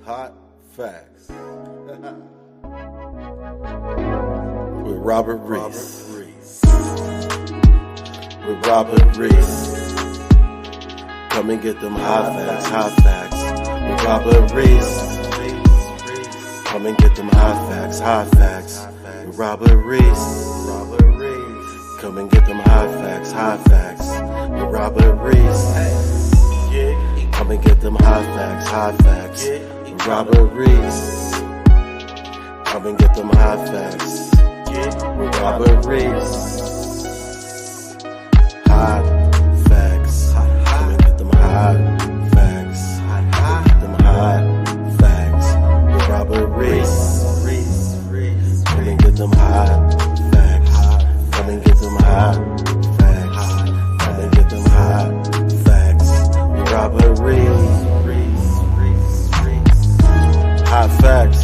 Hot Facts with Robert Reese. With Robert Reese. Come and get them hot facts with Robert Reese. Come and get them hot facts with Robert Reese. Come and get them hot facts with Robert Reese. Come and get them hot facts with Robert Reese. Come and get them hot facts with Robert Reese. Hot facts. Come and get them hot facts. Them hot facts with Robert Reese. Come and get them hot facts. Come and get them hot facts. Come and get them hot facts with Robert Reese. Hot facts.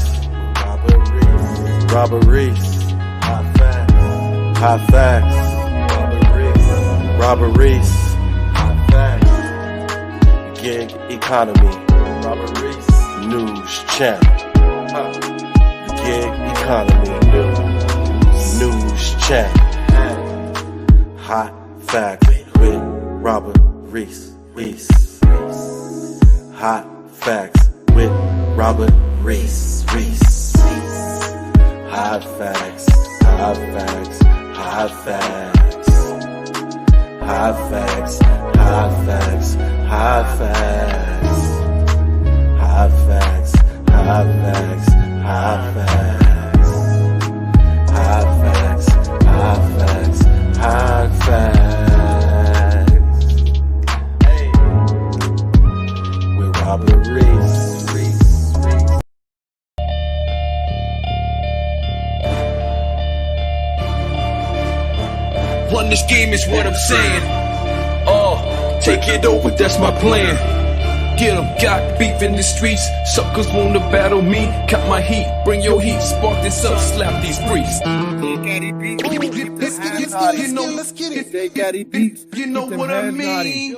Robert Reese. Hot facts. Hot facts. Robert Reese. Hot facts. Gig economy. Robert Reese. News channel. The gig economy. News channel. Hot facts with Robert Reese. Hot facts with Robert Reese. Hot facts. Hot facts. Hot facts. Hot facts. Hot facts. Hot facts. Hot facts. Hot facts. Hot facts. Hot facts. Hot facts. Hot facts. Hey. With Robert Reese. Run this game is what I'm saying. Take it over, that's my plan. Get 'em, got beef in the streets. Suckers wanna battle me. Cut my heat, bring your heat. Spark this up, slap these briefs. Let's get it. They got it beef. You know what I mean?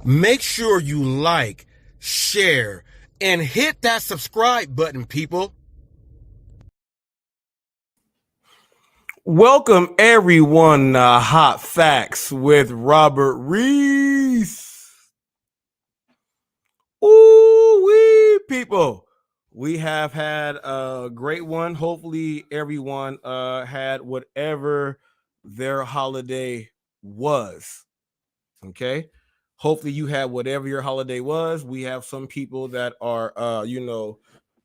Make sure you like, share, and hit that subscribe button, people. Welcome, everyone, Hot Facts with Robert Reese. Ooh-wee, people. We have had a great one. Hopefully, everyone had whatever their holiday was, okay? Hopefully you had whatever your holiday was. We have some people that are,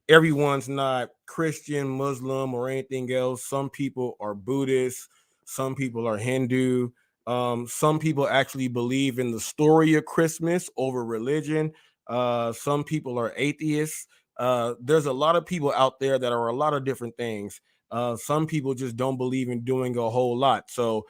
everyone's not Christian, Muslim, or anything else. Some people are Buddhist. Some people are Hindu. Some people actually believe in the story of Christmas over religion. Some people are atheists. There's a lot of people out there that are a lot of different things. Some people just don't believe in doing a whole lot. So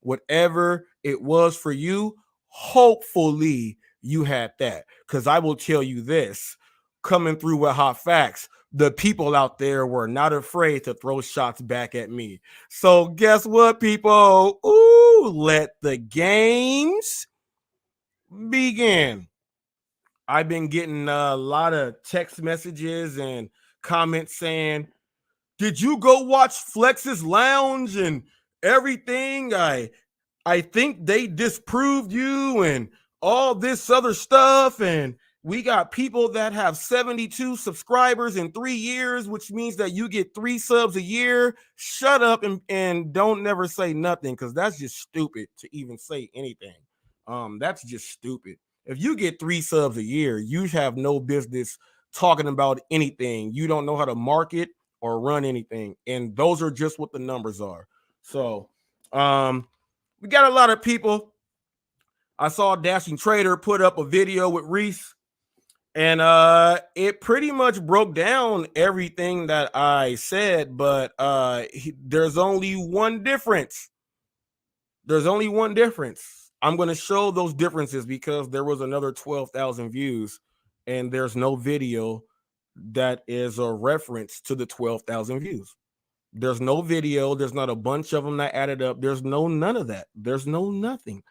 whatever it was for you, hopefully you had that, because I will tell you this, coming through with Hot Facts, the people out there were not afraid to throw shots back at me. So guess what, people? Ooh, let the games begin. I've been getting a lot of text messages and comments saying, did you go watch Flex's Lounge and everything? I think they disproved you and all this other stuff. And we got people that have 72 subscribers in 3 years, which means that you get 3 subs a year. Shut up and don't never say nothing, because that's just stupid to even say anything. That's just stupid. If you get 3 subs a year, you have no business talking about anything. You don't know how to market or run anything. And those are just what the numbers are. So, We got a lot of people. I saw Dashing Trader put up a video with Reese, and it pretty much broke down everything that I said, but there's only one difference. There's only one difference. I'm going to show those differences because there was another 12,000 views, and there's no video that is a reference to the 12,000 views. There's no video. There's not a bunch of them that added up. There's no none of that. There's no nothing.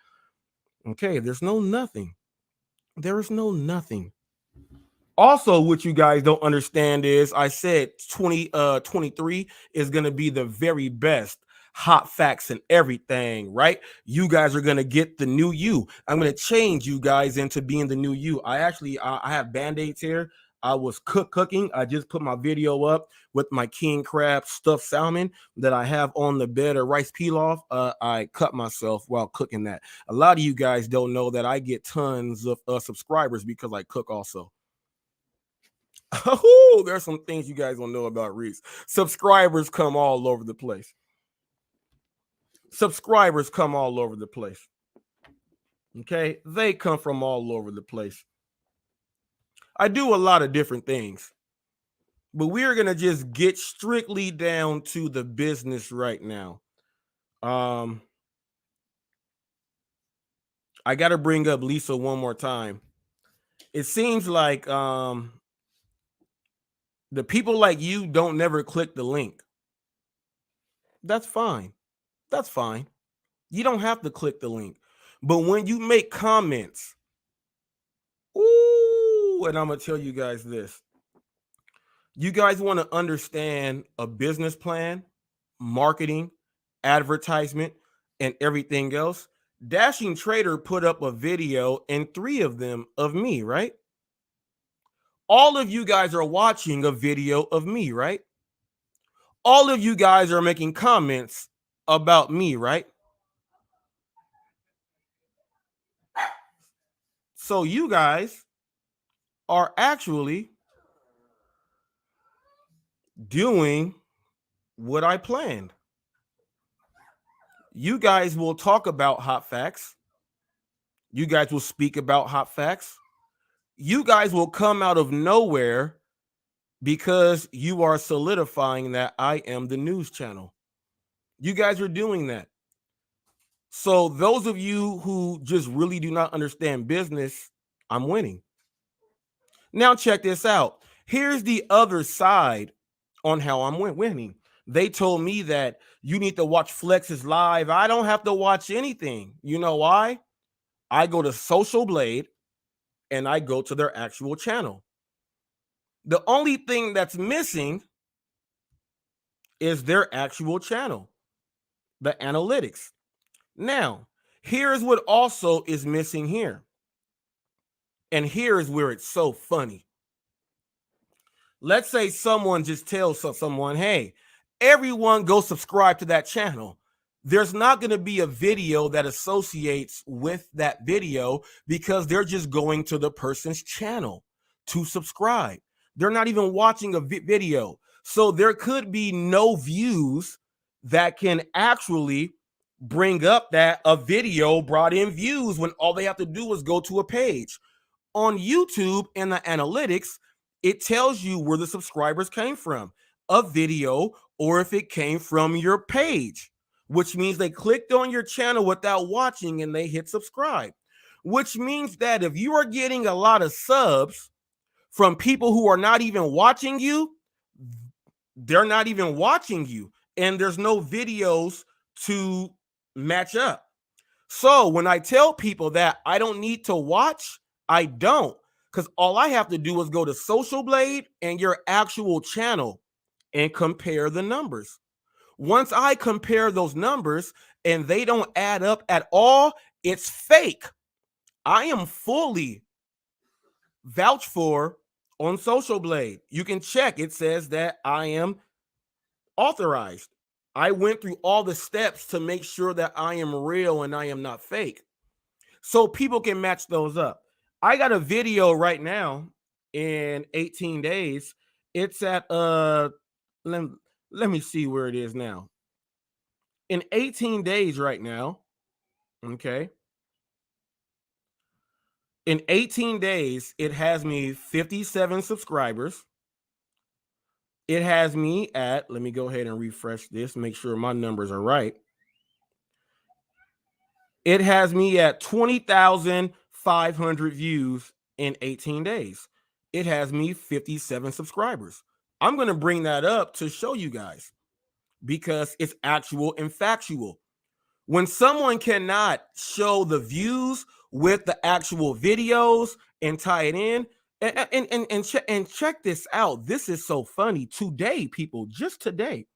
Okay, there's no nothing. There is no nothing. Also, what you guys don't understand is I said 2023 is going to be the very best hot facts and everything, right? You guys are going to get the new you. I'm going to change you guys into being the new you. I have band-aids here. I was cooking. I just put my video up with my king crab stuffed salmon that I have on the bed of rice pilaf. I cut myself while cooking that. A lot of you guys don't know that I get tons of subscribers because I cook also. Oh, there's some things you guys don't know about Reese. Subscribers come all over the place. Subscribers come all over the place. Okay, they come from all over the place. I do a lot of different things, but we're gonna just get strictly down to the business right now. I got to bring up Lisa one more time. It seems like the people like you don't never click the link. That's fine. That's fine. You don't have to click the link. But when you make comments, ooh, and I'm going to tell you guys this. You guys want to understand a business plan, marketing, advertisement, and everything else. Dashing Trader put up a video, and 3 of them of me, right? All of you guys are watching a video of me, right? All of you guys are making comments about me, right? So you guys are actually doing what I planned. You guys will talk about hot facts. You guys will speak about hot facts. You guys will come out of nowhere because you are solidifying that I am the news channel. You guys are doing that. So those of you who just really do not understand business, I'm winning. Now check this out. Here's the other side on how I'm winning. They told me that you need to watch Flex's live. I don't have to watch anything. You know why? I go to Social Blade and I go to their actual channel. The only thing that's missing is their actual channel, the analytics. Now, here's what also is missing here. And here is where it's so funny. Let's say someone just tells someone, hey, everyone go subscribe to that channel. There's not going to be a video that associates with that video because they're just going to the person's channel to subscribe. They're not even watching a video. So there could be no views that can actually bring up that a video brought in views when all they have to do is go to a page. On YouTube in the analytics, it tells you where the subscribers came from, a video, or if it came from your page, which means they clicked on your channel without watching and they hit subscribe, which means that if you are getting a lot of subs from people who are not even watching you, they're not even watching you, and there's no videos to match up. So when I tell people that I don't need to watch, I don't, because all I have to do is go to Social Blade and your actual channel and compare the numbers. Once I compare those numbers and they don't add up at all, it's fake. I am fully vouched for on Social Blade. You can check. It says that I am authorized. I went through all the steps to make sure that I am real and I am not fake. So people can match those up. I got a video right now in 18 days. It's at let me see where it is now. In 18 days right now, Okay. In 18 days, it has me 57 subscribers. It has me at, let me go ahead and refresh this, make sure my numbers are right. It has me at 20,500 views in 18 days. It has me 57 subscribers. I'm going to bring that up to show you guys because it's actual and factual. When someone cannot show the views with the actual videos and tie it in, and check this out. This is so funny. Today, people, just today,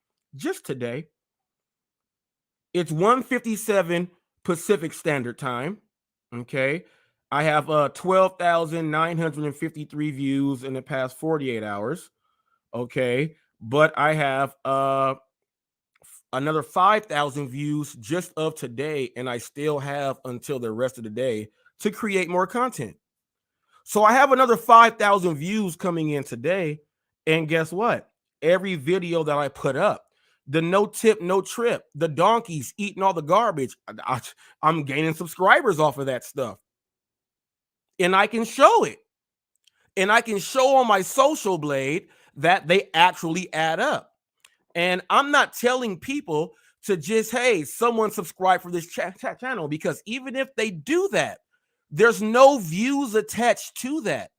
it's 1:57 Pacific Standard Time. Okay. I have 12,953 views in the past 48 hours. Okay. But I have another 5,000 views just of today, and I still have until the rest of the day to create more content. So I have another 5,000 views coming in today, and guess what? Every video that I put up, the no tip, no trip, the donkeys eating all the garbage, I'm gaining subscribers off of that stuff. And I can show it. And I can show on my social blade that they actually add up. And I'm not telling people to just, hey, someone subscribe for this channel, because even if they do that, there's no views attached to that.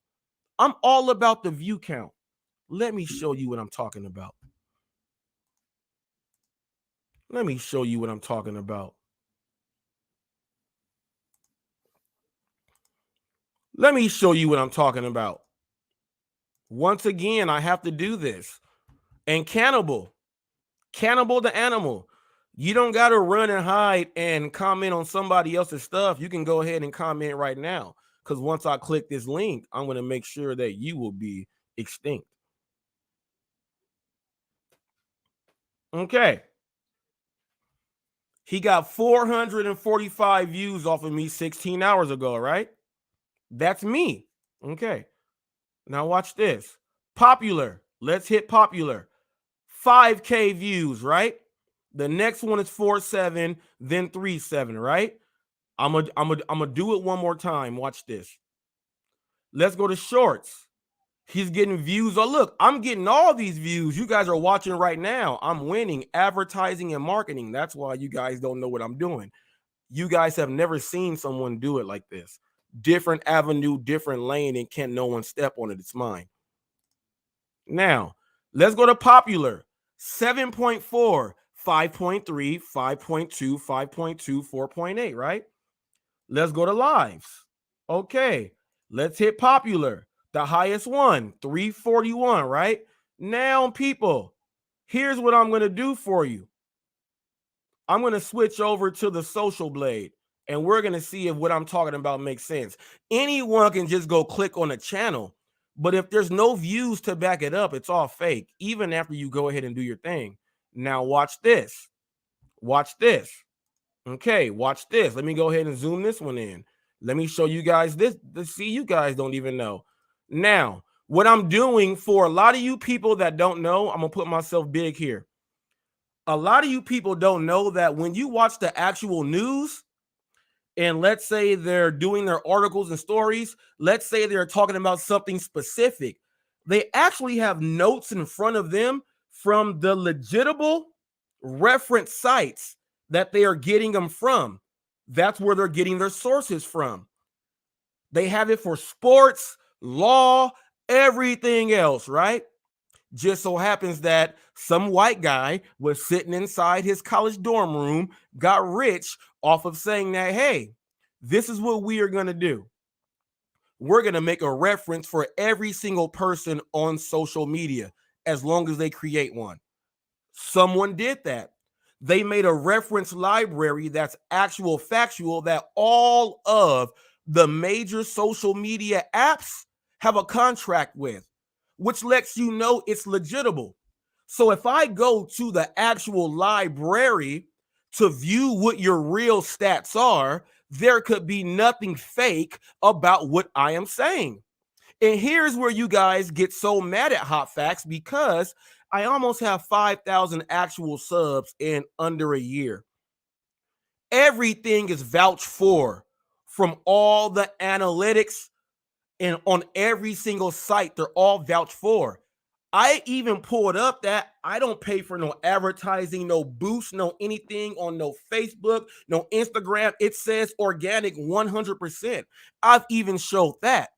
I'm all about the view count. Let me show you what I'm talking about. Let me show you what I'm talking about. Let me show you what I'm talking about. Once again, I have to do this. And Cannibal the animal. You don't got to run and hide and comment on somebody else's stuff. You can go ahead and comment right now, because once I click this link, I'm going to make sure that you will be extinct. Okay. He got 445 views off of me 16 hours ago, right? That's me. Okay. Now watch this. Popular. Let's hit popular. 5K views, right? The next one is 4.7, then 3.7, right? I'm gonna do it one more time. Watch this. Let's go to shorts. He's getting views. Oh, look, I'm getting all these views. You guys are watching right now. I'm winning advertising and marketing. That's why you guys don't know what I'm doing. You guys have never seen someone do it like this. Different avenue, different lane, and can't no one step on it. It's mine. Now, let's go to popular. 7.4, 5.3, 5.2, 5.2, 4.8, right? Let's go to lives. Okay, let's hit popular. The highest one, 341, right? Now, people, here's what I'm going to do for you. I'm going to switch over to the social blade, and we're going to see if what I'm talking about makes sense. Anyone can just go click on a channel, but if there's no views to back it up, it's all fake, even after you go ahead and do your thing. Now, watch this. Watch this. Okay, watch this. Let me go ahead and zoom this one in. Let me show you guys this. See, you guys don't even know. Now, what I'm doing for a lot of you people that don't know, I'm going to put myself big here. A lot of you people don't know that when you watch the actual news, and let's say they're doing their articles and stories, let's say they're talking about something specific, they actually have notes in front of them from the legitimate reference sites that they are getting them from. That's where they're getting their sources from. They have it for sports, law, everything else, right? Just so happens that some white guy was sitting inside his college dorm room, got rich off of saying that, hey, this is what we are going to do. We're going to make a reference for every single person on social media as long as they create one. Someone did that. They made a reference library that's actual factual that all of the major social media apps have a contract with, which lets you know it's legitimate. So if I go to the actual library to view what your real stats are, there could be nothing fake about what I am saying. And here's where you guys get so mad at HotFacts, because I almost have 5,000 actual subs in under a year. Everything is vouched for from all the analytics and on every single site. They're all vouched for. I even pulled up that I don't pay for no advertising, no boost, no anything on no Facebook, no Instagram. It says organic 100%. I've even showed that,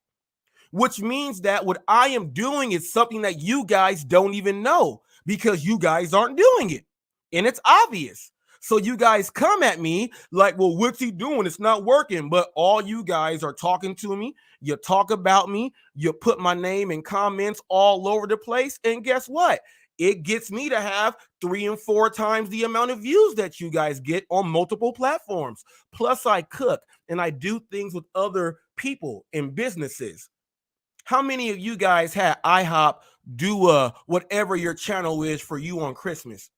which means that what I am doing is something that you guys don't even know because you guys aren't doing it. And it's obvious. So you guys come at me like, well, what's he doing? It's not working. But all you guys are talking to me. You talk about me. You put my name in comments all over the place. And guess what? It gets me to have 3 and 4 times the amount of views that you guys get on multiple platforms. Plus, I cook and I do things with other people and businesses. How many of you guys had IHOP do whatever your channel is for you on Christmas?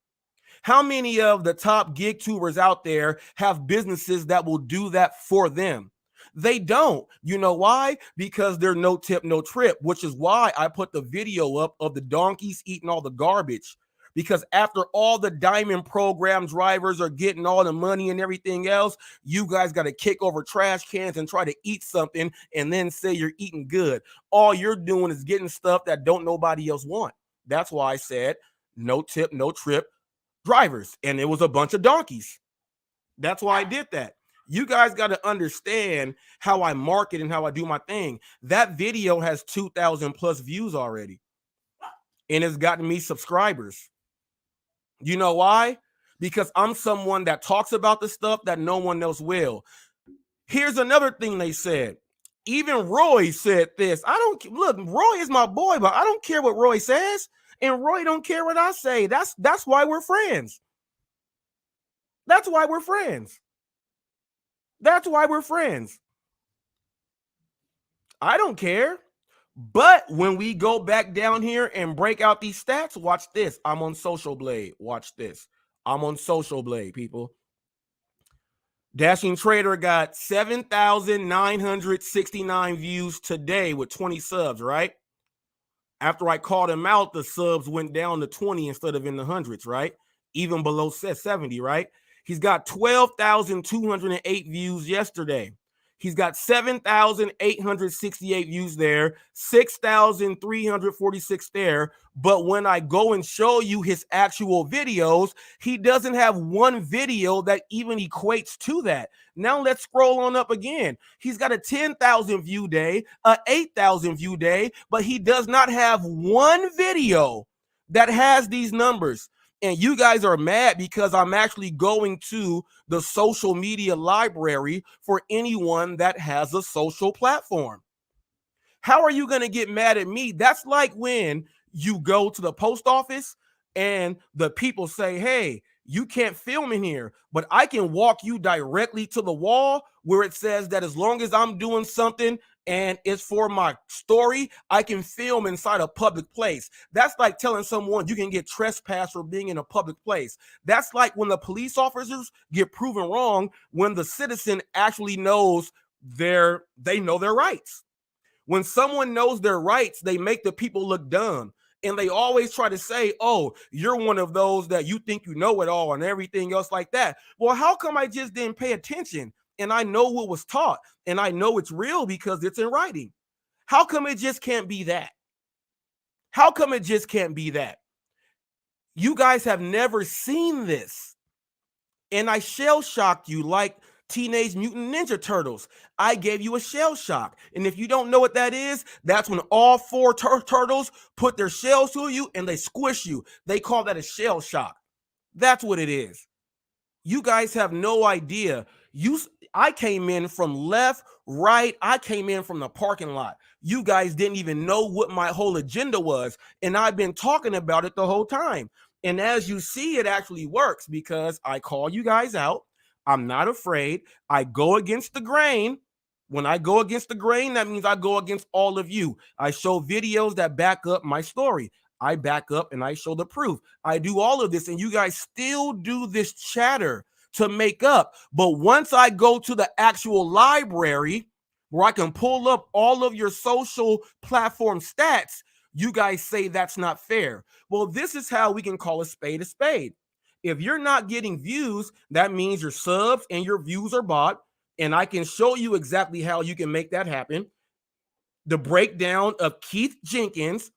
How many of the top gig tubers out there have businesses that will do that for them? They don't. You know why? Because they're no tip, no trip, which is why I put the video up of the donkeys eating all the garbage. Because after all the diamond program drivers are getting all the money and everything else, you guys got to kick over trash cans and try to eat something and then say you're eating good. All you're doing is getting stuff that don't nobody else want. That's why I said no tip, no trip drivers. And it was a bunch of donkeys. That's why I did that. You guys got to understand how I market and how I do my thing. That video has 2,000 plus views already. And it's gotten me subscribers. You know why? Because I'm someone that talks about the stuff that no one else will. Here's another thing they said. Even Roy said this. I don't look, Roy is my boy, but I don't care what Roy says. And Roy don't care what I say. That's why we're friends. That's why we're friends. That's why we're friends. I don't care. But when we go back down here and break out these stats, watch this. I'm on Social Blade. Watch this. I'm on Social Blade, people. Dashing Trader got 7,969 views today with 20 subs, right? After I called him out, the subs went down to 20 instead of in the hundreds, right? Even below 70, right? He's got 12,208 views yesterday. He's got 7,868 views there, 6,346 there. But when I go and show you his actual videos, he doesn't have one video that even equates to that. Now let's scroll on up again. He's got a 10,000 view day, a 8,000 view day, but he does not have one video that has these numbers. And you guys are mad because I'm actually going to the social media library for anyone that has a social platform. How are you going to get mad at me? That's like when you go to the post office and the people say, hey, you can't film in here, but I can walk you directly to the wall where it says that as long as I'm doing something and it's for my story, I can film inside a public place. That's like telling someone you can get trespassed for being in a public place. That's like when the police officers get proven wrong when the citizen actually knows they know their rights. When someone knows their rights, they make the people look dumb. And they always try to say, oh, you're one of those that you think you know it all and everything else like that. Well, how come I just didn't pay attention? And I know what was taught and I know it's real because it's in writing. How come it just can't be that? How come it just can't be that? You guys have never seen this. And I shell shocked you like Teenage Mutant Ninja Turtles. I gave you a shell shock. And if you don't know what that is, that's when all 4 turtles put their shells to you and they squish you. They call that a shell shock. That's what it is. You guys have no idea. I came in from left, right. I came in from the parking lot. You guys didn't even know what my whole agenda was. And I've been talking about it the whole time. And as you see, it actually works because I call you guys out. I'm not afraid. I go against the grain. When I go against the grain, that means I go against all of you. I show videos that back up my story. I back up and I show the proof. I do all of this, and you guys still do this chatter to make up. But once I go to the actual library where I can pull up all of your social platform stats, you guys say that's not fair. Well, this is how we can call a spade a spade. If you're not getting views, that means your subs and your views are bought. And I can show you exactly how you can make that happen. The breakdown of Keith Jenkins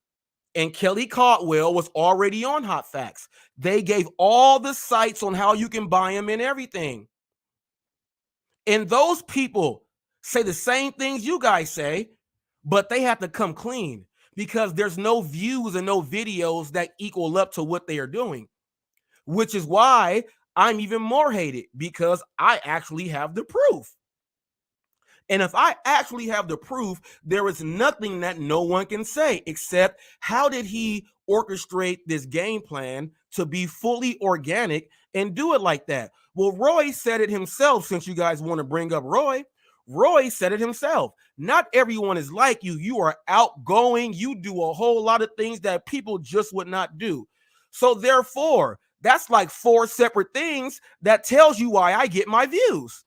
and Kelly Caldwell was already on HotFacts. They gave all the sites on how you can buy them and everything. And those people say the same things you guys say, but they have to come clean because there's no views and no videos that equal up to what they are doing, which is why I'm even more hated, because I actually have the proof. And if I actually have the proof, there is nothing that no one can say except how did he orchestrate this game plan to be fully organic and do it like that? Well, Roy said it himself, since you guys want to bring up Roy. Roy said it himself. Not everyone is like you. You are outgoing. You do a whole lot of things that people just would not do. So therefore, that's like 4 separate things that tells you why I get my views.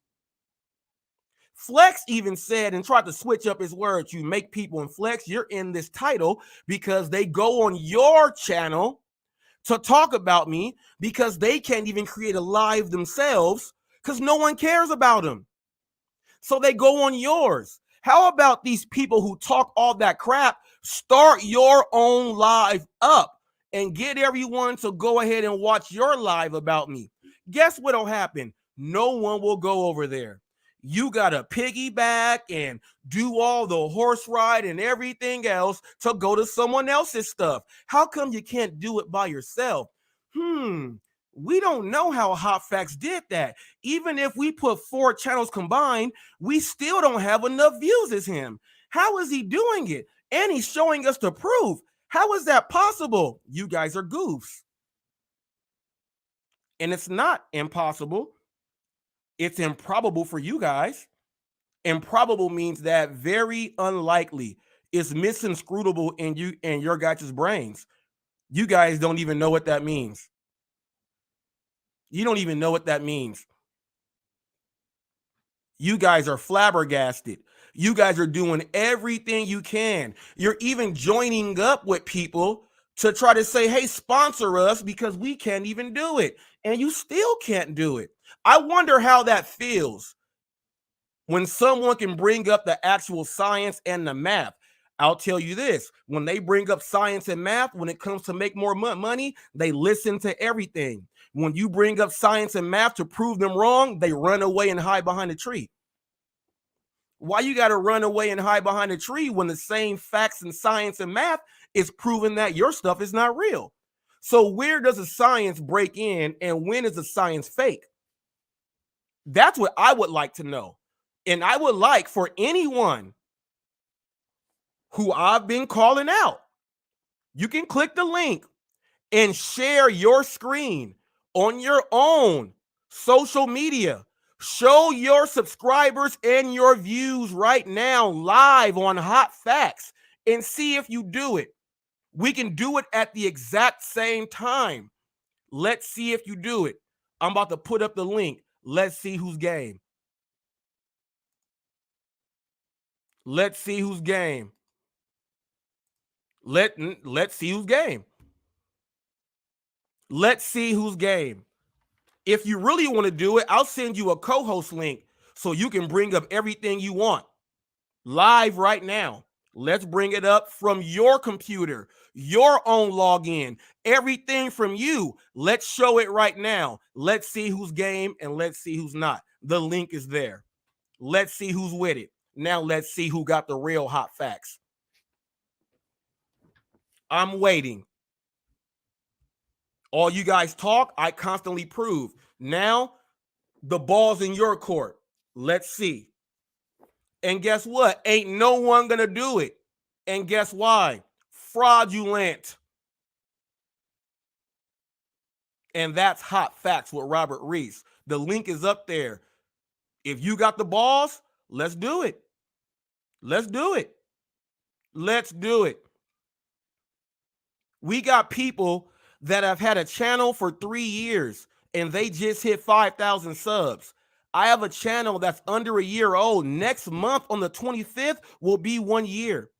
Flex even said and tried to switch up his words. You make people in Flex, you're in this title because they go on your channel to talk about me because they can't even create a live themselves because no one cares about them. So they go on yours. How about these people who talk all that crap? Start your own live up and get everyone to go ahead and watch your live about me. Guess what'll happen? No one will go over there. You got to piggyback and do all the horse ride and everything else to go to someone else's stuff. How come you can't do it by yourself? We don't know how HotFacts did that. Even if we put 4 channels combined, we still don't have enough views as him. How is he doing it? And he's showing us the proof. How is that possible? You guys are goofs. And it's not impossible. It's improbable for you guys. Improbable means that very unlikely. It's misinscrutable in you and your guys' brains. You guys don't even know what that means. You don't even know what that means. You guys are flabbergasted. You guys are doing everything you can. You're even joining up with people to try to say, hey, sponsor us, because we can't even do it. And you still can't do it. I wonder how that feels when someone can bring up the actual science and the math. I'll tell you this, when they bring up science and math, when it comes to make more money, they listen to everything. When you bring up science and math to prove them wrong, they run away and hide behind a tree. Why you got to run away and hide behind a tree when the same facts and science and math is proving that your stuff is not real? So where does the science break in and when is the science fake? That's what I would like to know. And I would like for anyone who I've been calling out, you can click the link and share your screen on your own social media. Show your subscribers and your views right now live on HotFacts and see if you do it. We can do it at the exact same time. Let's see if you do it. I'm about to put up the link. Let's see who's game. Let's see who's game. Let's see who's game. Let's see who's game. If you really want to do it, I'll send you a co-host link so you can bring up everything you want live right now. Let's bring it up from your computer, your own login, everything from you. Let's show it right now. Let's see who's game and let's see who's not. The link is there. Let's see who's with it. Now let's see who got the real hot facts. I'm waiting. All you guys talk, I constantly prove. Now, the ball's in your court. Let's see. And guess what? Ain't no one going to do it. And guess why? Fraudulent. And that's Hot Facts with Robert Reese. The link is up there. If you got the balls, let's do it. Let's do it. Let's do it. We got people that have had a channel for 3 years and they just hit 5,000 subs. I have a channel that's under a year old. Next month on the 25th will be 1 year.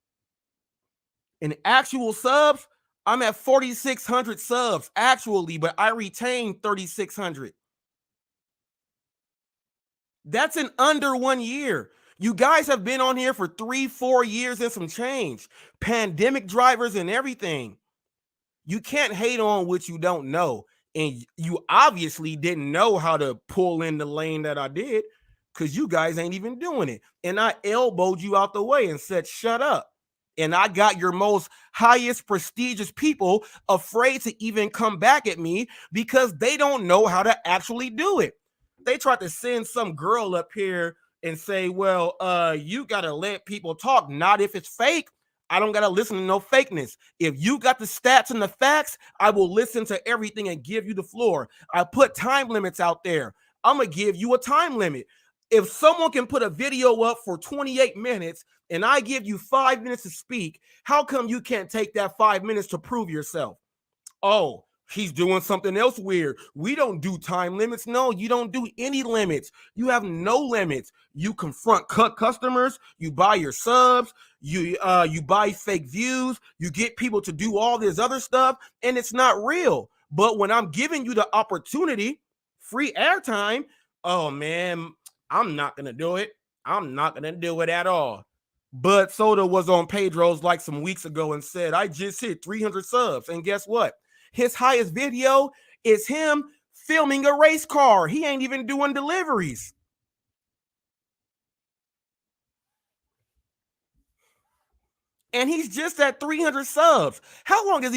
In actual subs, I'm at 4,600 subs actually, but I retained 3,600. That's in under 1 year. You guys have been on here for 3-4 years and some change. Pandemic drivers and everything. You can't hate on what you don't know. And you obviously didn't know how to pull in the lane that I did, because you guys ain't even doing it. And I elbowed you out the way and said, shut up. And I got your most highest prestigious people afraid to even come back at me because they don't know how to actually do it. They tried to send some girl up here and say, well, you got to let people talk. Not if it's fake. I don't got to listen to no fakeness. If you got the stats and the facts, I will listen to everything and give you the floor. I put time limits out there. I'm going to give you a time limit. If someone can put a video up for 28 minutes and I give you 5 minutes to speak, how come you can't take that 5 minutes to prove yourself? Oh, he's doing something else weird. We don't do time limits. No, you don't do any limits. You have no limits. You confront customers. You buy your subs. You buy fake views. You get people to do all this other stuff, and it's not real. But when I'm giving you the opportunity, free airtime, oh man, I'm not gonna do it. I'm not gonna do it at all. But Soda was on Pedro's like some weeks ago and said, I just hit 300 subs. And guess what? His highest video is him filming a race car. He ain't even doing deliveries. And he's just at 300 subs. How long has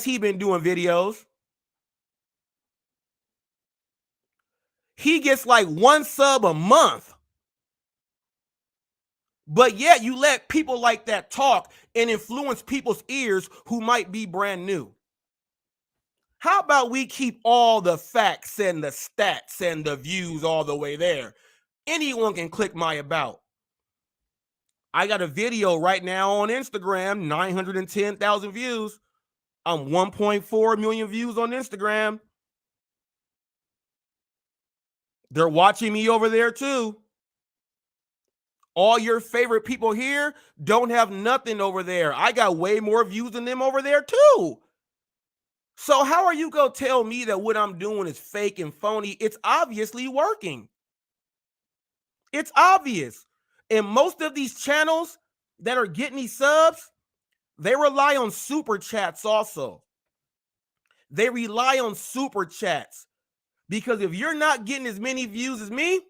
he been doing videos? He gets like 1 sub a month. But yet you let people like that talk and influence people's ears who might be brand new. How about we keep all the facts and the stats and the views all the way there? Anyone can click my about. I got a video right now on Instagram, 910,000 views. I'm 1.4 million views on Instagram. They're watching me over there too. All your favorite people here don't have nothing over there. I got way more views than them over there too. So how are you going to tell me that what I'm doing is fake and phony? It's obviously working. It's obvious. And most of these channels that are getting these subs, they rely on super chats also. They rely on super chats. Because if you're not getting as many views as me,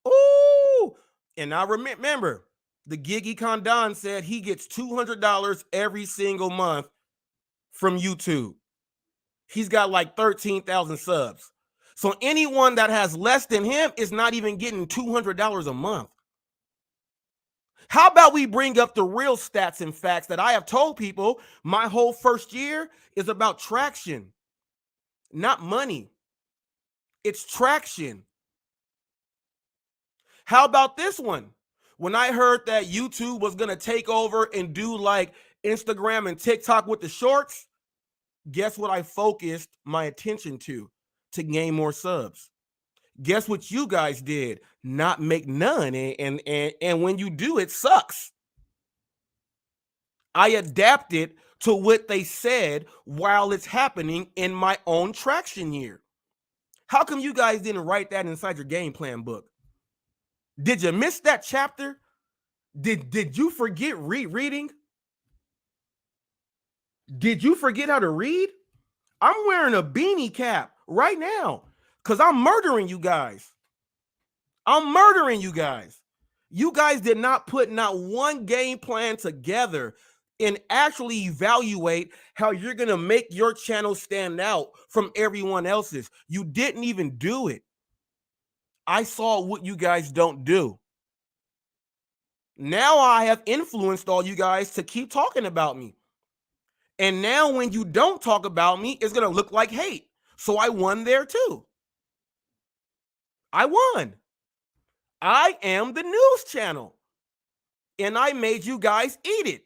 ooh, and I remember the Gigi Condon said he gets $200 every single month from YouTube. He's got like 13,000 subs. So anyone that has less than him is not even getting $200 a month. How about we bring up the real stats and facts that I have told people my whole first year is about traction, not money. It's traction. How about this one? When I heard that YouTube was going to take over and do like Instagram and TikTok with the shorts, guess what I focused my attention to gain more subs? Guess what you guys did? Not make none. And when you do, it sucks. I adapted to what they said while it's happening in my own traction year. How come you guys didn't write that inside your game plan book? Did you miss that chapter? Did you forget reading? Did you forget how to read? I'm wearing a beanie cap right now because I'm murdering you guys. I'm murdering you guys. You guys did not put not one game plan together and actually evaluate how you're going to make your channel stand out from everyone else's. You didn't even do it. I saw what you guys don't do. Now I have influenced all you guys to keep talking about me. And now when you don't talk about me, it's going to look like hate. So I won there too. I won. I am the news channel. And I made you guys eat it.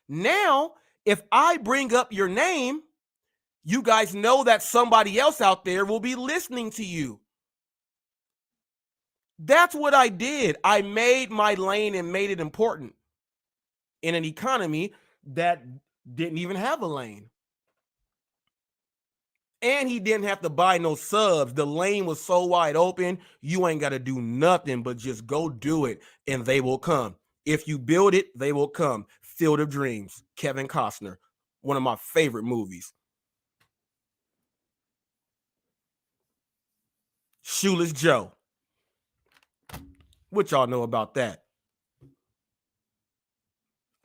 Now, if I bring up your name, you guys know that somebody else out there will be listening to you. That's what I did. I made my lane and made it important in an economy that didn't even have a lane. And he didn't have to buy no subs. The lane was so wide open, you ain't got to do nothing but just go do it, and they will come. If you build it, they will come. Field of Dreams, Kevin Costner, one of my favorite movies. Shoeless Joe. What y'all know about that?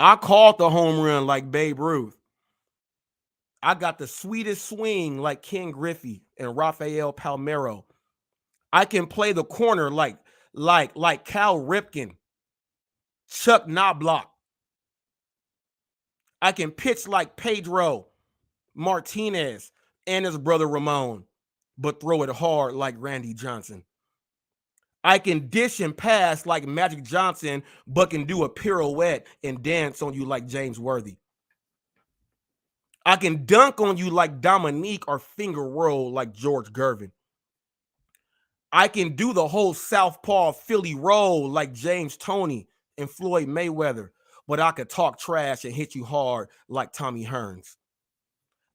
I called the home run like Babe Ruth. I got the sweetest swing like Ken Griffey and Rafael Palmeiro. I can play the corner like Cal Ripken, Chuck Knobloch. I can pitch like Pedro Martinez and his brother Ramon, but throw it hard like Randy Johnson. I can dish and pass like Magic Johnson, but can do a pirouette and dance on you like James Worthy. I can dunk on you like Dominique or finger roll like George Gervin. I can do the whole southpaw Philly roll like James Toney and Floyd Mayweather, but I could talk trash and hit you hard like Tommy Hearns.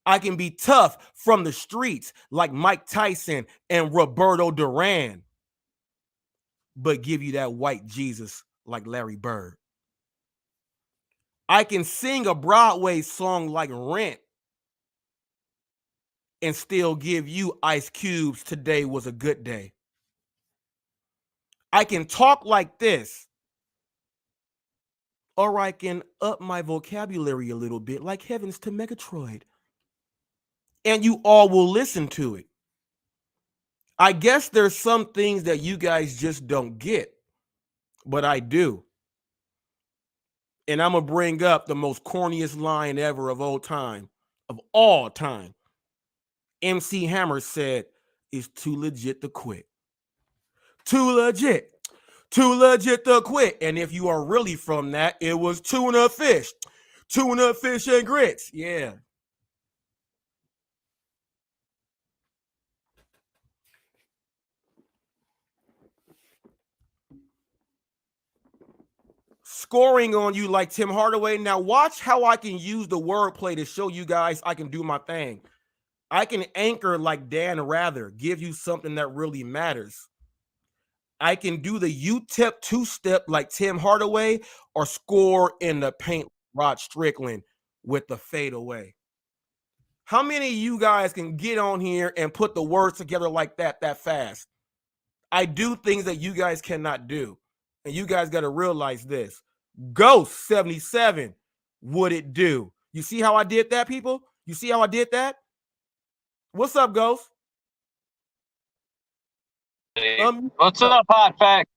I can be tough from the streets like Mike Tyson and Roberto Duran, but give you that white Jesus like Larry Bird. I can sing a Broadway song like Rent and still give you Ice Cube's Today Was a Good Day. I can talk like this, or I can up my vocabulary a little bit like Heavens to Megatroid. And you all will listen to it. I guess there's some things that you guys just don't get, but I do. And I'm going to bring up the most corniest line ever of all time. MC Hammer said, "It's too legit to quit." Too legit to quit. And if you are really from that, it was tuna fish and grits. Yeah. Scoring on you like Tim Hardaway. Now watch how I can use the wordplay to show you guys I can do my thing. I can anchor like Dan Rather, give you something that really matters. I can do the UTEP two-step like Tim Hardaway, or score in the paint Rod Strickland with the fadeaway. How many of you guys can get on here and put the words together like that fast? I do things that you guys cannot do. And you guys got to realize this. Ghost 77, would it do? You see how I did that, people? You see how I did that? What's up, Ghost? What's up, Hot Fact?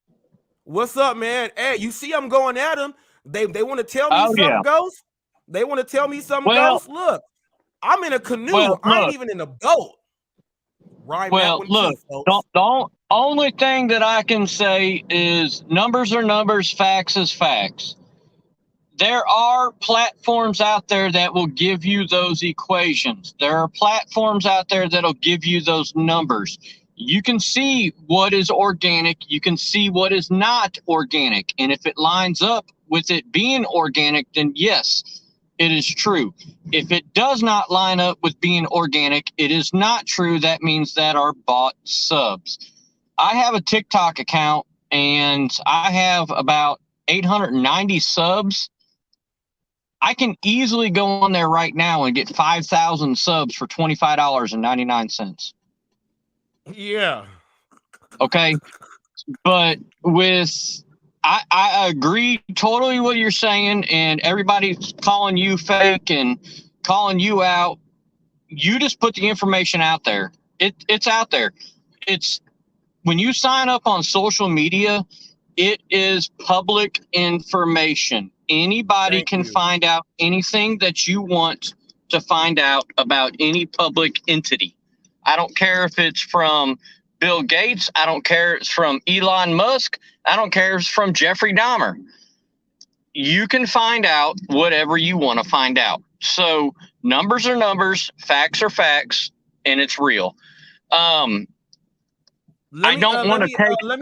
What's up, man? Hey, you see I'm going at them. They want to tell me something, yeah. Ghost? They want to tell me something, Well- Ghost? Look, I'm in a canoe. Well, I ain't look. even in a boat. Rhyme that Well, one look, too, folks. the only thing that I can say is numbers are numbers, facts is facts. There are platforms out there that will give you those equations. There are platforms out there that'll give you those numbers. You can see what is organic. You can see what is not organic. And if it lines up with it being organic, then yes, it is true. If it does not line up with being organic, it is not true. That means that are bought subs. I have a TikTok account and I have about 890 subs. I can easily go on there right now and get 5,000 subs for $25.99. Yeah. Okay. But I agree totally what you're saying, and everybody's calling you fake and calling you out. You just put the information out there. It's out there. It's when you sign up on social media, it is public information. Anybody can find out anything that you want to find out about any public entity. I don't care if it's from Bill Gates. I don't care if it's from Elon Musk. I don't care if it's from Jeffrey Dahmer. You can find out whatever you want to find out. So numbers are numbers, facts are facts, and it's real. I don't want to take. Let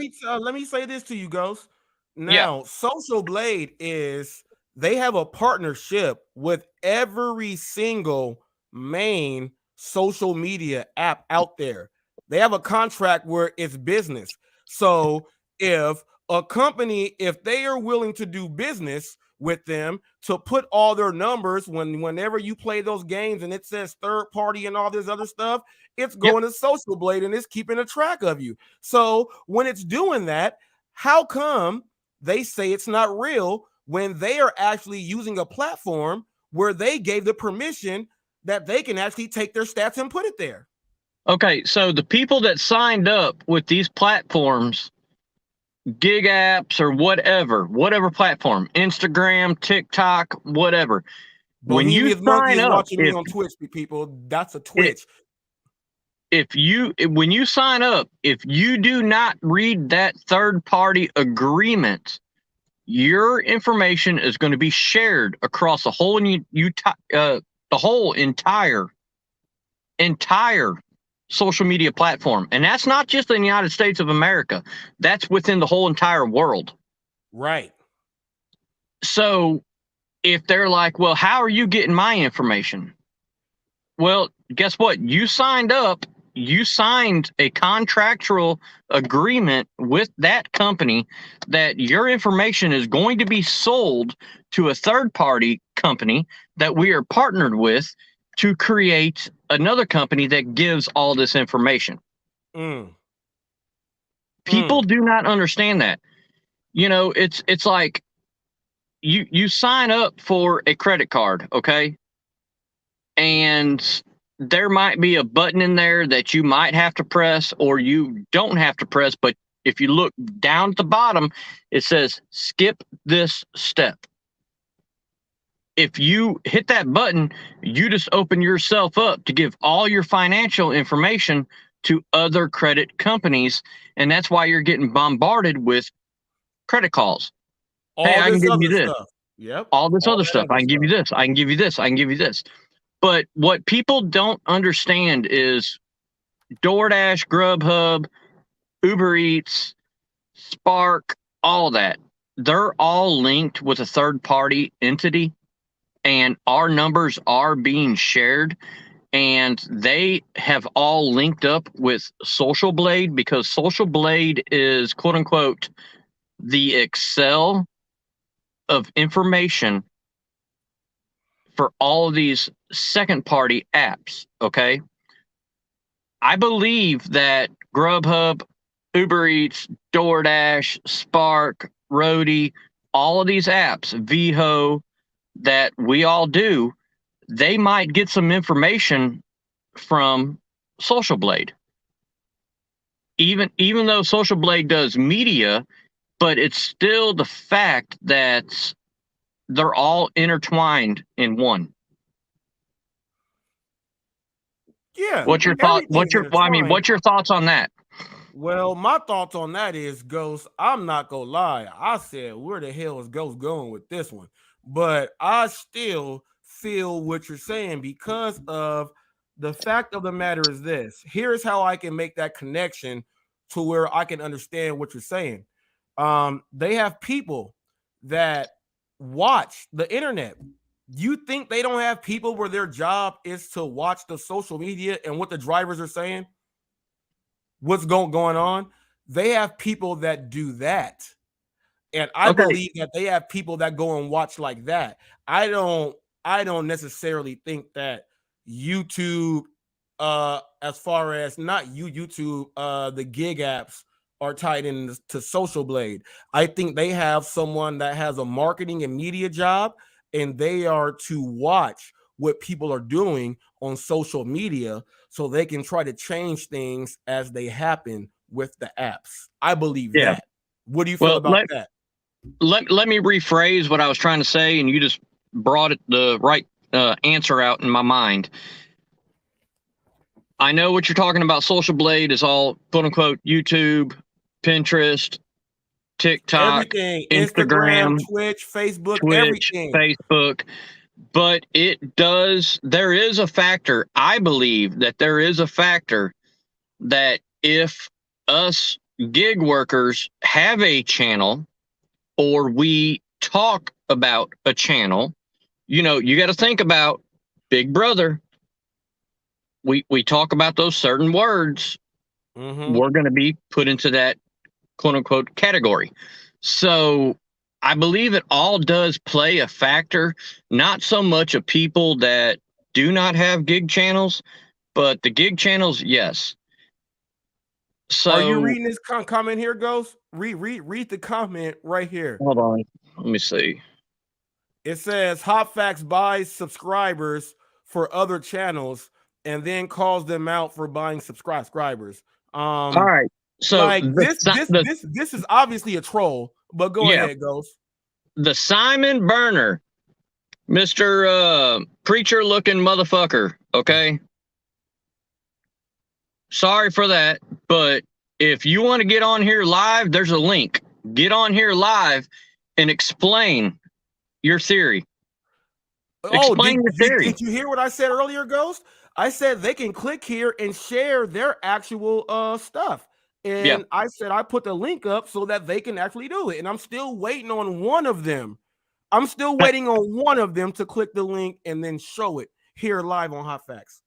me say this to you, Ghost. Now, Social Blade is they have a partnership with every single main social media app out there. They have a contract where it's business. So if a company, if they are willing to do business with them to put all their numbers whenever you play those games and it says third party and all this other stuff, it's Yep. going to Social Blade and it's keeping a track of you. So when it's doing that, how come they say it's not real when they are actually using a platform where they gave the permission that they can actually take their stats and put it there? Okay, so the people that signed up with these platforms, gig apps or whatever platform, Instagram, TikTok, whatever. When you Bohemian Monkey sign is up, watching me on Twitch, people. That's a Twitch. when you sign up, if you do not read that third party agreement, your information is going to be shared across the whole entire social media platform. And that's not just in the United States of America. That's within the whole entire world. Right. So if they're like, well, how are you getting my information? Well, guess what? You signed up. You signed a contractual agreement with that company that your information is going to be sold to a third party company that we are partnered with to create another company that gives all this information. People do not understand that. You know, it's like you sign up for a credit card, okay? And there might be a button in there that you might have to press or you don't have to press, but if you look down at the bottom, it says skip this step. If you hit that button, you just open yourself up to give all your financial information to other credit companies, and that's why you're getting bombarded with credit calls. Hey, I can give you this. Yep. All this other stuff. I can give you this. I can give you this. I can give you this. But what people don't understand is DoorDash, Grubhub, Uber Eats, Spark, all that. They're all linked with a third party entity, and our numbers are being shared. And they have all linked up with Social Blade because Social Blade is, quote unquote, the Excel of information for all of these second party apps. Okay. I believe that Grubhub, Uber Eats, DoorDash, Spark, Roadie, all of these apps, VHO, that we all do, they might get some information from Social Blade. Even though Social Blade does media, but it's still the fact that they're all intertwined in one. Yeah. What's your thought? What's your thoughts on that? Well, my thoughts on that is, Ghost, I'm not gonna lie. I said, where the hell is Ghost going with this one? But I still feel what you're saying because of the fact of the matter is this. Here's how I can make that connection to where I can understand what you're saying. They have people that watch the internet. You think they don't have people where their job is to watch the social media and what the drivers are saying? What's going on? They have people that do that. And I believe that they have people that go and watch like that. I don't necessarily think that YouTube, as far as not YouTube, the gig apps are tied in to Social Blade. I think they have someone that has a marketing and media job, and they are to watch what people are doing on social media so they can try to change things as they happen with the apps. I believe that. What do you feel about that? Let me rephrase what I was trying to say, and you just brought the right answer out in my mind. I know what you're talking about. Social Blade is all, quote unquote, YouTube, Pinterest, TikTok, everything, Instagram, Twitch, Facebook, everything. Facebook. But there is a factor. I believe that there is a factor that if us gig workers have a channel or we talk about a channel, you know, you got to think about Big Brother. We talk about those certain words. We're going to be put into that quote unquote category. So I believe it all does play a factor, not so much of people that do not have gig channels, but the gig channels, yes. So are you reading this comment here, Ghost? Read the comment right here. hold on. Let me see. It says HotFacts buys subscribers for other channels and then calls them out for buying subscribers. All right. So Like this is obviously a troll, but go ahead, Ghost. The Simon Burner, Mr. Preacher looking motherfucker. Okay. Sorry for that, but if you want to get on here live, there's a link. Get on here live and explain your theory. Explain your theory. Did you hear what I said earlier, Ghost? I said they can click here and share their actual stuff. And I said I put the link up so that they can actually do it. And I'm still waiting on one of them. I'm still waiting on one of them to click the link and then show it here live on HotFacts.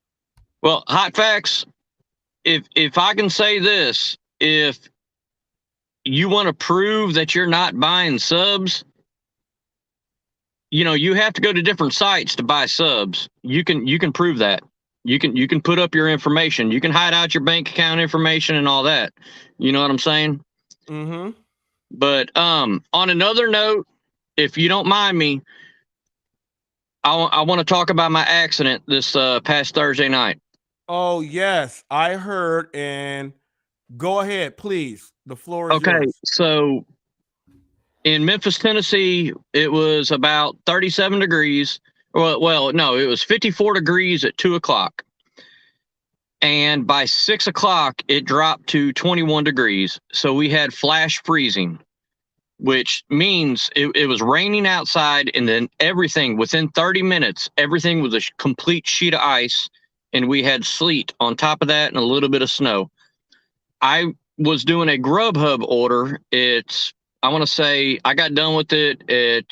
Well, HotFacts, if I can say this, if you want to prove that you're not buying subs, you know, you have to go to different sites to buy subs. You can prove that. You can put up your information. You can hide out your bank account information and all that. You know what I'm saying? Mm-hmm. But on another note, if you don't mind me, I want to talk about my accident this past Thursday night. Oh, yes, I heard. And go ahead, please. The floor is yours. Okay, so in Memphis, Tennessee, it was about 37 degrees. Well, no, it was 54 degrees at 2 o'clock. And by 6 o'clock, it dropped to 21 degrees. So we had flash freezing, which means it was raining outside. And then everything within 30 minutes, everything was a complete sheet of ice. And we had sleet on top of that and a little bit of snow. I was doing a Grubhub order. I want to say I got done with it at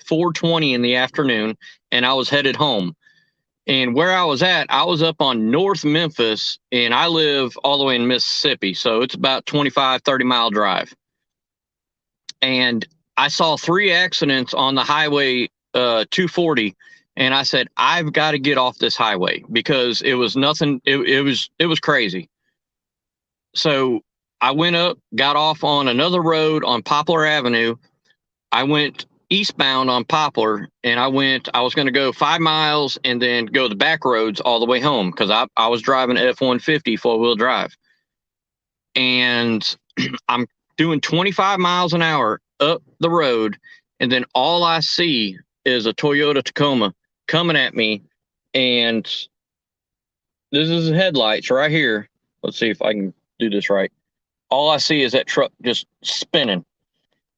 4:20 in the afternoon, and I was headed home. And where I was at, I was up on North Memphis, and I live all the way in Mississippi. So it's about 25, 30-mile drive. And I saw 3 accidents on the highway 240. And I said, I've got to get off this highway because it was nothing. It was crazy. So I went up, got off on another road on Poplar Avenue. I went eastbound on Poplar, and I was going to go 5 miles and then go the back roads all the way home because I was driving F-150 four-wheel drive. And I'm doing 25 miles an hour up the road, and then all I see is a Toyota Tacoma coming at me, and this is the headlights right here. Let's see if I can do this right. All I see is that truck just spinning.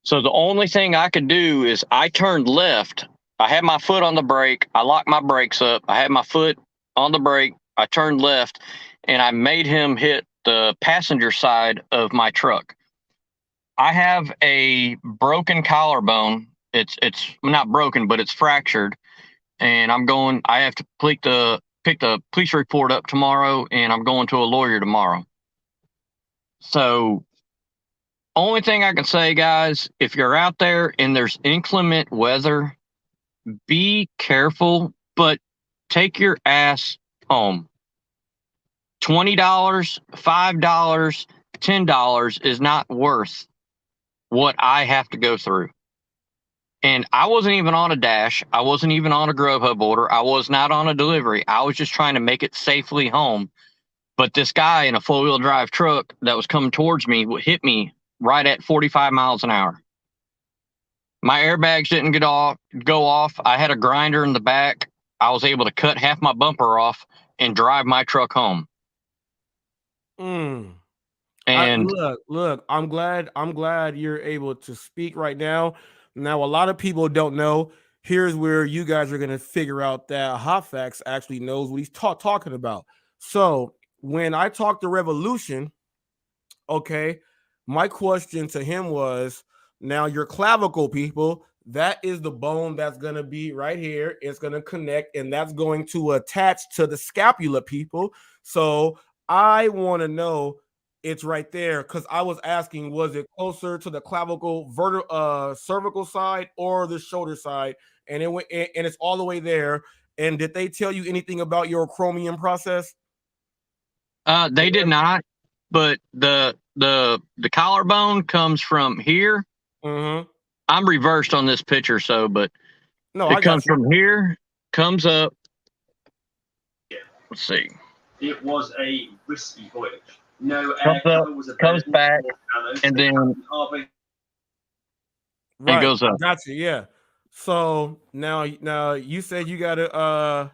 So the only thing I could do is I turned left. I had my foot on the brake. I locked my brakes up. I had my foot on the brake. I turned left, and I made him hit the passenger side of my truck. I have a broken collarbone. It's not broken, but it's fractured. And I have to pick the police report up tomorrow, and I'm going to a lawyer tomorrow. So only thing I can say, guys, if you're out there and there's inclement weather, be careful, but take your ass home. $20, $5, $10 is not worth what I have to go through. And I wasn't even on a dash. I wasn't even on a Grubhub order. I was not on a delivery. I was just trying to make it safely home. But this guy in a four-wheel drive truck that was coming towards me hit me right at 45 miles an hour. My airbags didn't go off. I had a grinder in the back. I was able to cut half my bumper off and drive my truck home. And look, I'm glad you're able to speak right now. Now, a lot of people don't know. Here's where you guys are going to figure out that HotFacts actually knows what he's talking about. So when I talked to Revolution, okay, my question to him was, now your clavicle people, that is the bone that's going to be right here. It's going to connect, and that's going to attach to the scapula, people. So I want to know it's right there because I was asking, was it closer to the clavicle, cervical side, or the shoulder side? And it went, and it's all the way there. And did they tell you anything about your chromium process? They did not, but the collarbone comes from here. Mm-hmm. I'm reversed on this picture, but No, it I comes got you. from here, comes up. Let's see. It was a risky voyage. No Comes air up, cover was comes available back, for and then Right. and goes up. Gotcha. Yeah. So now you said you gotta go.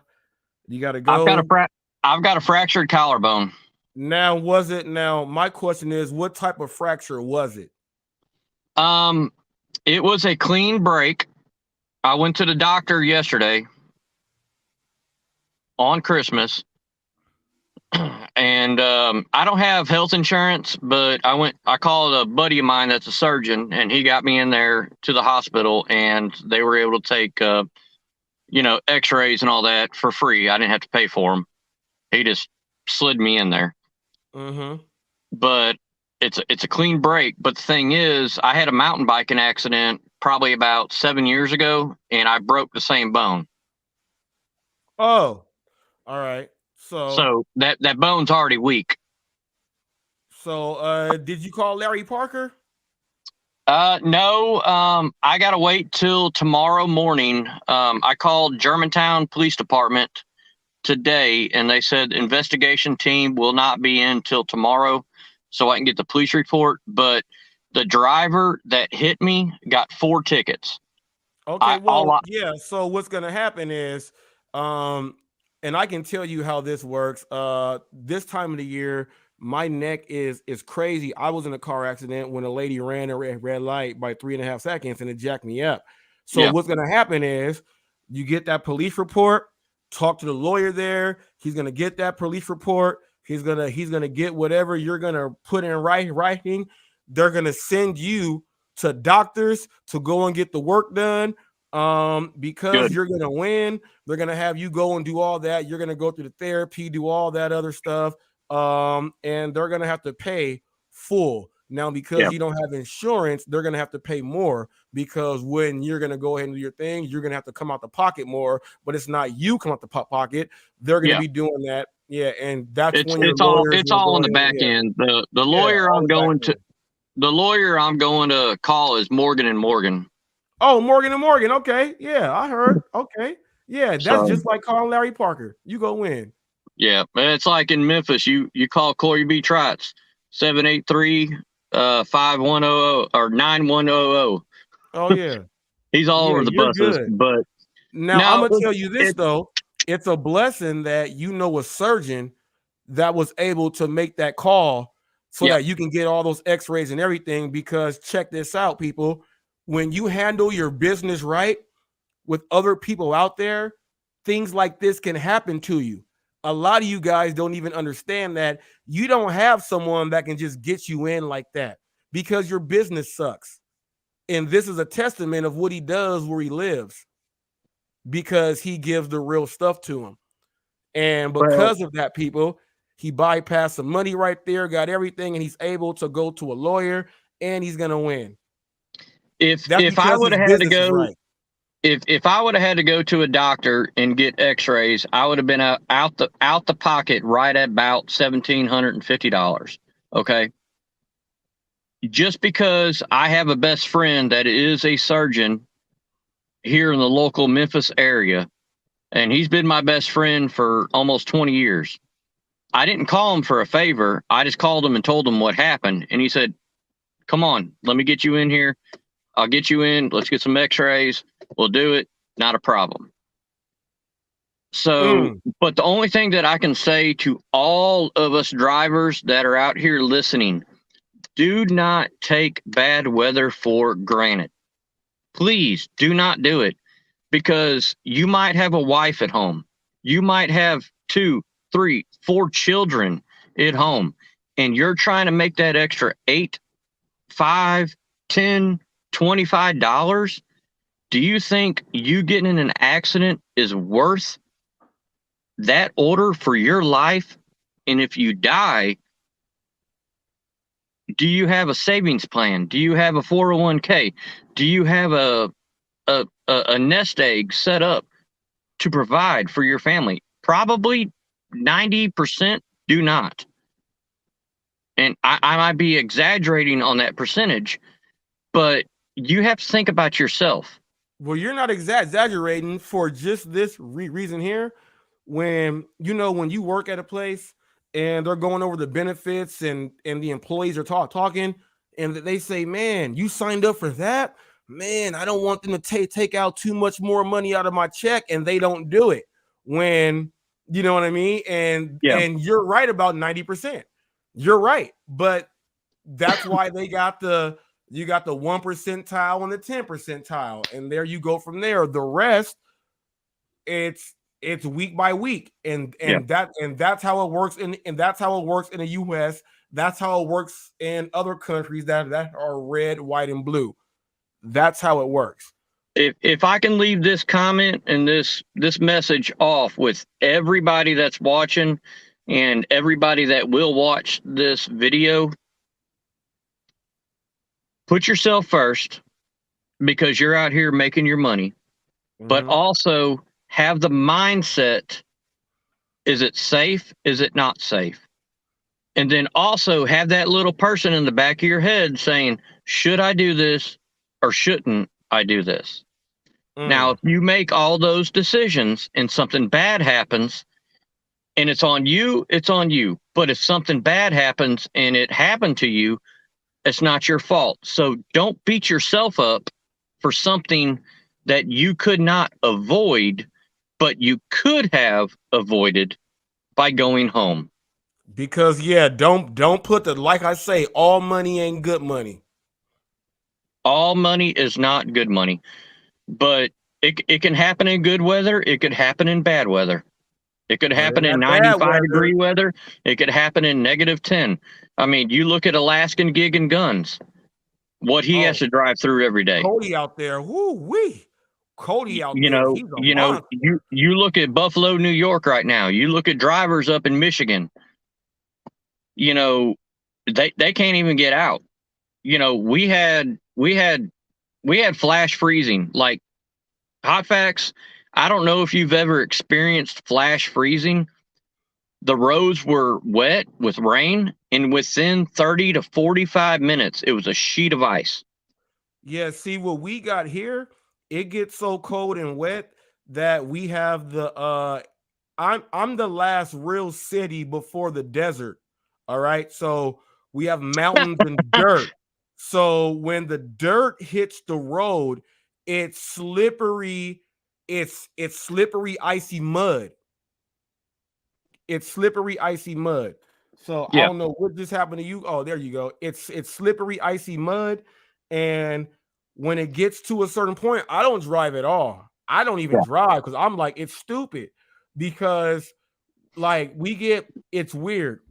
I've got a fractured collarbone. Now my question is, what type of fracture was it? It was a clean break. I went to the doctor yesterday on Christmas. And I don't have health insurance, but I called a buddy of mine that's a surgeon, and he got me in there to the hospital, and they were able to take x-rays and all that for free. I didn't have to pay for them. He just slid me in there. Mm-hmm. But it's a clean break. But the thing is, I had a mountain biking accident probably about 7 years ago, and I broke the same bone. Oh, all right. So that bone's already weak. So did you call Larry Parker? No, I gotta wait till tomorrow morning. I called Germantown Police Department today, and they said the investigation team will not be in till tomorrow, so I can get the police report. But the driver that hit me got 4 tickets. Okay, yeah. So what's gonna happen is, and I can tell you how this works. This time of the year, my neck is crazy. I was in a car accident when a lady ran a red light by 3.5 seconds, and it jacked me up. So what's gonna happen is, you get that police report, talk to the lawyer there. He's gonna get that police report. He's gonna get whatever you're gonna put in writing. They're gonna send you to doctors to go and get the work done. Because you're gonna win, they're gonna have you go and do all that. You're gonna go through the therapy, do all that other stuff. And they're gonna have to pay full. Now, because you don't have insurance, they're gonna have to pay more, because when you're gonna go ahead and do your thing, you're gonna have to come out the pocket more, but it's not you come out the pocket. They're gonna be doing that. Yeah, and that's when it's all on the back end. The lawyer I'm going to call is Morgan and Morgan. Oh, Morgan and Morgan. Okay. Yeah, I heard. Okay. Yeah, that's just like calling Larry Parker. You go win. Yeah, it's like in Memphis. You call Corey B. Trotz, 783-5100 or 9100. Oh yeah. He's all over the buses. Good. But now I'm gonna tell you this though. It's a blessing that you know a surgeon that was able to make that call so that you can get all those x-rays and everything, because check this out, people. When you handle your business right with other people out there, things like this can happen to you. A lot of you guys don't even understand that you don't have someone that can just get you in like that, because your business sucks. And this is a testament of what he does where he lives, because he gives the real stuff to him. And because of that, people, he bypassed some money right there, got everything, and he's able to go to a lawyer, and he's going to win. If I would have had to go, if I would have had to go to a doctor and get x-rays, I would have been out the pocket right at about $1,750. Okay. Just because I have a best friend that is a surgeon here in the local Memphis area, and he's been my best friend for almost 20 years. I didn't call him for a favor. I just called him and told him what happened. And he said, come on, let me get you in here. I'll get you in. Let's get some x-rays. We'll do it. Not a problem. So, but the only thing that I can say to all of us drivers that are out here listening, do not take bad weather for granted. Please do not do it, because you might have a wife at home. You might have 2, 3, 4 children at home, and you're trying to make that extra $8, $5, $10, $25. Do you think you getting in an accident is worth that order for your life? And if you die, do you have a savings plan? Do you have a 401k? Do you have a nest egg set up to provide for your family? Probably 90% do not. And I might be exaggerating on that percentage, but you have to think about yourself. Well, you're not exaggerating for just this reason here. When when you work at a place and they're going over the benefits and the employees are talking and they say, "Man, you signed up for that? Man, I don't want them to take out too much more money out of my check," and they don't do it. When you know what I mean? And Yeah. and you're right about 90%. You're right, but that's why they got you got the 1 percentile and the 10 percentile, and there you go from there. The rest, it's week by week, and that's how it works and that's how it works in the US. That's how it works in other countries that are red, white, and blue. That's how it works. If I can leave this comment and this message off with everybody that's watching and everybody that will watch this video, put yourself first, because you're out here making your money, but also have the mindset, is it safe? Is it not safe? And then also have that little person in the back of your head saying, should I do this or shouldn't I do this? Now, if you make all those decisions and something bad happens and it's on you, it's on you. But if something bad happens and it happened to you, it's not your fault. So don't beat yourself up for something that you could not avoid, but you could have avoided by going home. Because don't put like I say, all money ain't good money. All money is not good money, but it can happen in good weather. It could happen in bad weather. It could happen in 95-degree weather. It could happen in -10. I mean, you look at Alaskan Gig and Guns, what he has to drive through every day. Cody out there, woo-wee. Cody out you there, know, he's a you know, monster. you look at Buffalo, New York right now. You look at drivers up in Michigan. You know, they can't even get out. You know, we had flash freezing. Like, HotFacts, I don't know if you've ever experienced flash freezing. The roads were wet with rain, and within 30 to 45 minutes, it was a sheet of ice. Yeah, see what we got here, it gets so cold and wet that we have the I'm the last real city before the desert. All right. So we have mountains and dirt. So when the dirt hits the road, it's slippery. It's slippery, icy mud. It's slippery, icy mud. So I don't know what just happened to you. Oh, there you go. It's slippery, icy mud. And when it gets to a certain point, I don't drive at all. I don't even drive because I'm like, it's stupid. Because like it's weird.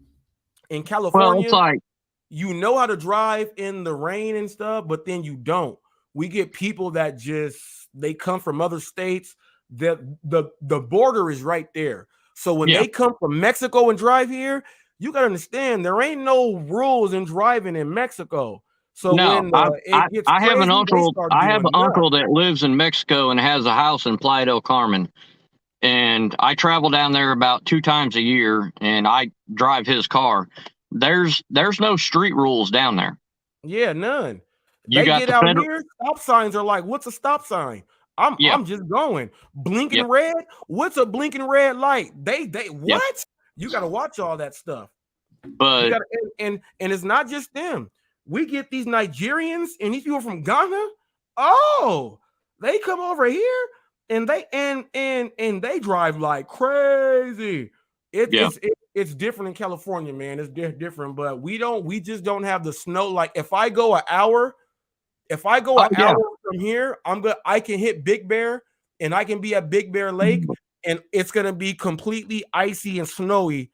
In California, Well, it's like, you know how to drive in the rain and stuff, but then you don't. We get people that they come from other states. That the border is right there. So when they come from Mexico and drive here, you gotta understand there ain't no rules in driving in Mexico. So when it gets I crazy, have an uncle. I have an uncle nuts. that lives in Mexico and has a house in Playa del Carmen, and I travel down there about 2 times a year, and I drive his car. There's no street rules down there. Yeah, none. You They got get the out federal. here, stop signs are like, what's a stop sign? I'm just going. Blinking red. What's a blinking red light? They what? You got to watch all that stuff. But you got and it's not just them. We get these Nigerians and these people from Ghana. Oh, they come over here and they drive like crazy. It's different in California, man. It's different, but we just don't have the snow. Like if I go an hour from here, I can hit Big Bear and I can be at Big Bear Lake and it's gonna be completely icy and snowy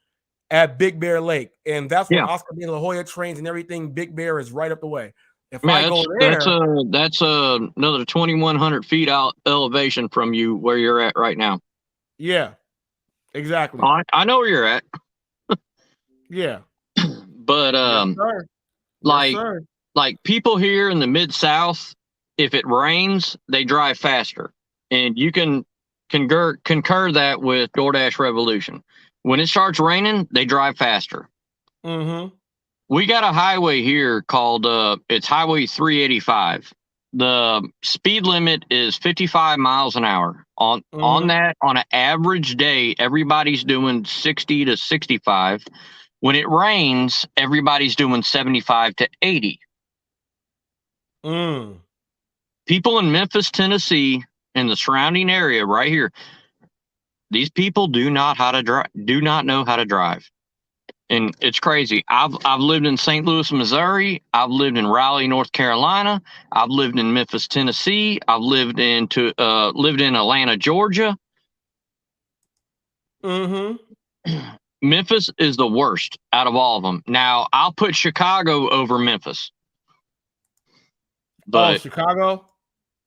at Big Bear Lake. And that's where Oscar de la Hoya trains and everything. Big Bear is right up the way. If I go that's there, another 2,100 feet out elevation from you where you're at right now. yeah, exactly. I know where you're at, Yeah. but Yes, sir. Yes, like sir. like people here in the Mid-South, if it rains, they drive faster, and you can concur that with DoorDash Revolution. When it starts raining, they drive faster. Mm-hmm. We got a highway here called it's Highway 385. The speed limit is 55 miles an hour. On that, on an average day, everybody's doing 60 to 65. When it rains, everybody's doing 75 to 80. Mm. People in Memphis, Tennessee, and the surrounding area right here, these people do not know how to drive. And it's crazy. I've lived in St. Louis, Missouri. I've lived in Raleigh, North Carolina. I've lived in Memphis, Tennessee. I've lived in Atlanta, Georgia. Mm-hmm. Memphis is the worst out of all of them. Now, I'll put Chicago over Memphis. But Chicago?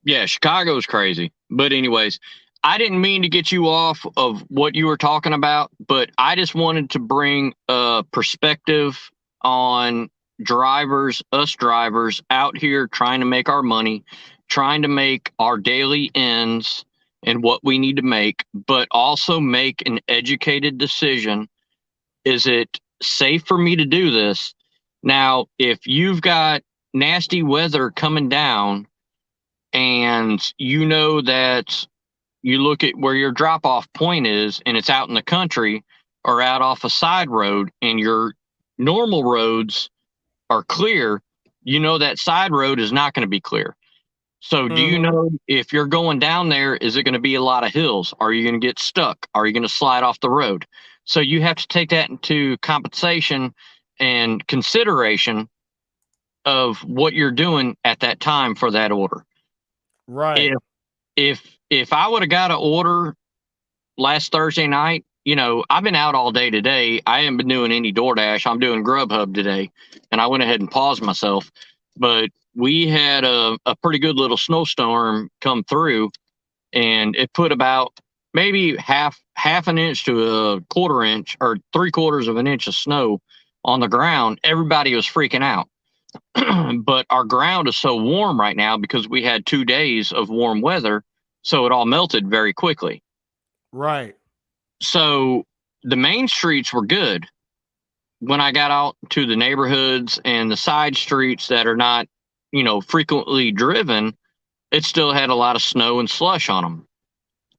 yeah, Chicago is crazy. But anyways, I didn't mean to get you off of what you were talking about, but I just wanted to bring a perspective on us drivers out here trying to make our money, trying to make our daily ends and what we need to make, but also make an educated decision. Is it safe for me to do this? Now, if you've got nasty weather coming down and you know that you look at where your drop off point is and it's out in the country or out off a side road and your normal roads are clear, you know that side road is not going to be clear. So do you know if you're going down there, is it going to be a lot of hills? Are you going to get stuck? Are you going to slide off the road? So you have to take that into compensation and consideration of what you're doing at that time for that order. Right. If I would have got an order last Thursday night, I've been out all day today. I haven't been doing any DoorDash. I'm doing Grubhub today, and I went ahead and paused myself. But we had a pretty good little snowstorm come through, and it put about maybe half an inch to a quarter inch or 3/4 of an inch of snow on the ground. Everybody was freaking out. But our ground is so warm right now because we had 2 days of warm weather, so it all melted very quickly. Right. So the main streets were good. When I got out to the neighborhoods and the side streets that are not, frequently driven, it still had a lot of snow and slush on them.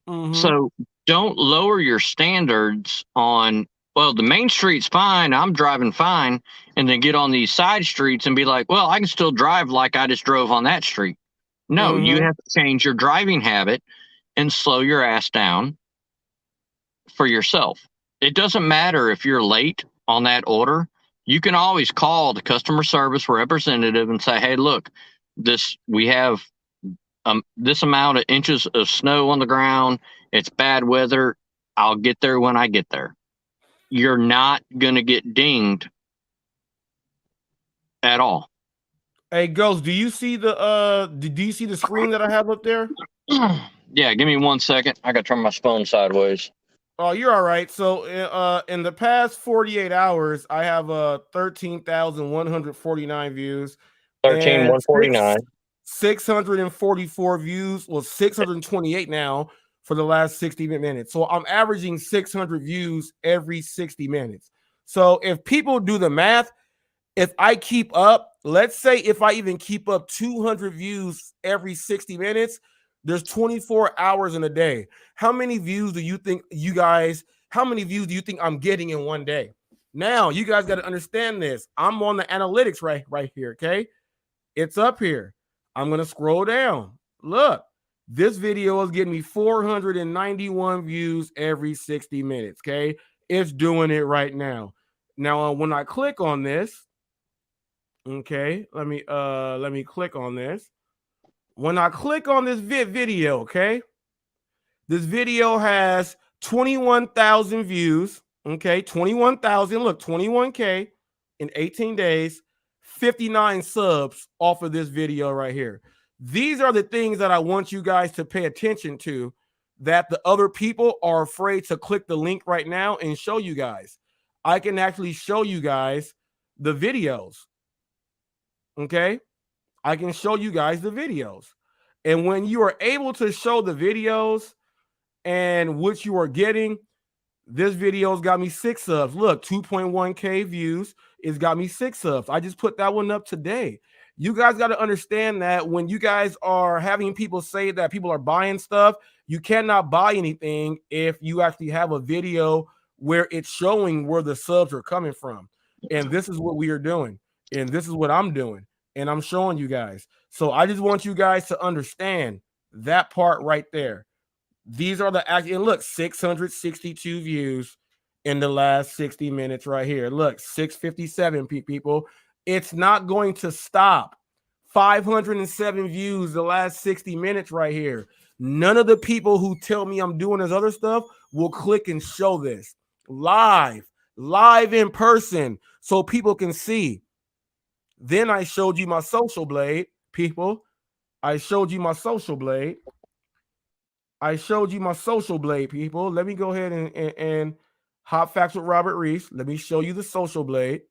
Mm-hmm. So don't lower your standards on, well, the main street's fine, I'm driving fine, and then get on these side streets and be like, well, I can still drive like I just drove on that street. No, you have to change your driving habit and slow your ass down for yourself. It doesn't matter if you're late on that order. You can always call the customer service representative and say, hey, look, we have this amount of inches of snow on the ground. It's bad weather. I'll get there when I get there. You're not going to get dinged at all. Hey, Ghost, do you see the screen that I have up there? Yeah, give me 1 second. I got to turn my phone sideways. Oh, you're all right. So in the past 48 hours, I have 13,149 views. 13,149. 644 views. Well, 628 now for the last 60 minutes. So I'm averaging 600 views every 60 minutes. So if people do the math, if I keep up, let's say if I even keep up 200 views every 60 minutes, there's 24 hours in a day. How many views do you think I'm getting in one day? Now, you guys got to understand this. I'm on the analytics right here, okay? It's up here. I'm going to scroll down. Look, this video is getting me 491 views every 60 minutes, okay? It's doing it right now. Now, when I click on this, okay, let me click on this. When I click on this video, okay, this video has 21,000 views, okay, 21,000, look, 21K in 18 days, 59 subs off of this video right here. These are the things that I want you guys to pay attention to, that the other people are afraid to click the link right now and show you guys. I can actually show you guys the videos. Okay? I can show you guys the videos. And when you are able to show the videos and what you are getting, this video's got me 6 subs. Look, 2.1K views. It's got me 6 subs. I just put that one up today. You guys got to understand that when you guys are having people say that people are buying stuff, you cannot buy anything if you actually have a video where it's showing where the subs are coming from. And this is what we are doing. And this is what I'm doing. And I'm showing you guys. So I just want you guys to understand that part right there. These are the actual, and look, 662 views in the last 60 minutes right here. Look, 657 people. It's not going to stop. 507 views the last 60 minutes right here. None of the people who tell me I'm doing this other stuff will click and show this live in person so people can see. Then I showed you my social blade, people. I showed you my social blade. People. Let me go ahead and Hot Facts with Robert Reese. Let me show you the social blade.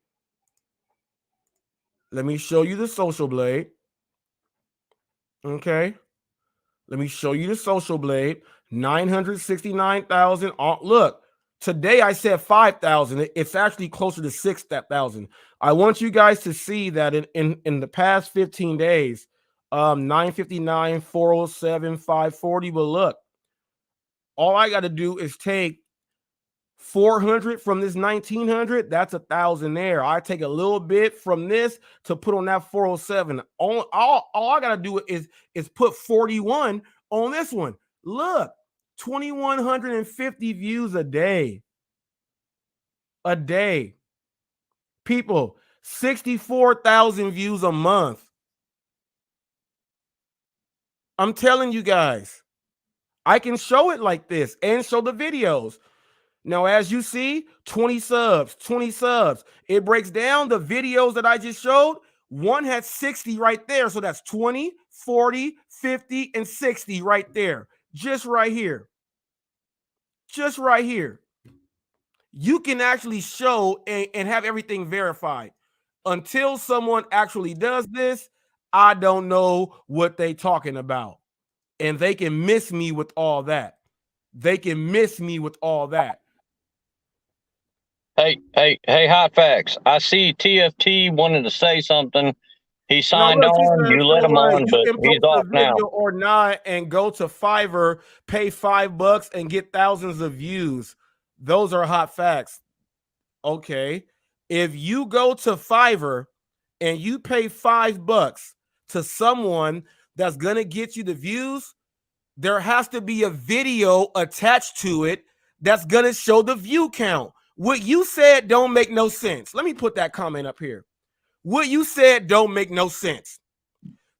Okay. Let me show you the social blade. 969,000. Look, today I said 5,000. It's actually closer to 6,000. I want you guys to see that in the past 15 days, 959, 407, 540. But look, all I got to do is take 400 from this 1900. That's 1,000 there. I take a little bit from this to put on that 407. All I got to do is put 41 on this one. Look, 2,150 views a day. People, 64,000 views a month. I'm telling you guys, I can show it like this and show the videos. Now, as you see, 20 subs. It breaks down the videos that I just showed. One had 60 right there. So that's 20, 40, 50, and 60 right there. Just right here. You can actually show and have everything verified. Until someone actually does this, I don't know what they talking about. And they can miss me with all that. Hey, Hot Facts. I see TFT wanted to say something. He signed on. You let him on, but he's off now. Or not, and go to Fiverr, pay $5 and get thousands of views. Those are hot facts. Okay, if you go to Fiverr and you pay $5 to someone that's gonna get you the views, there has to be a video attached to it that's gonna show the view count. What you said don't make no sense. Let me put that comment up here. What you said don't make no sense.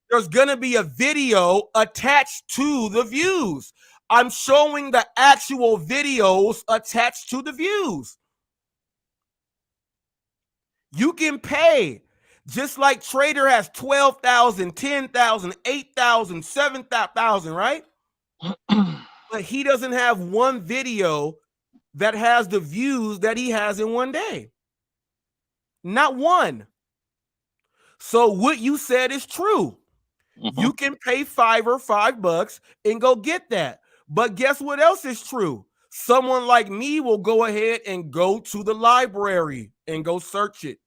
There's going to be a video attached to the views. I'm showing the actual videos attached to the views. You can pay, just like Trader has 12,000, 10,000, 8,000, 7,000, right? But he doesn't have one video that has the views that he has in one day. Not one. So what you said is true. You can pay Fiverr $5 and go get that. But guess what else is true? Someone like me will go ahead and go to the library and go search it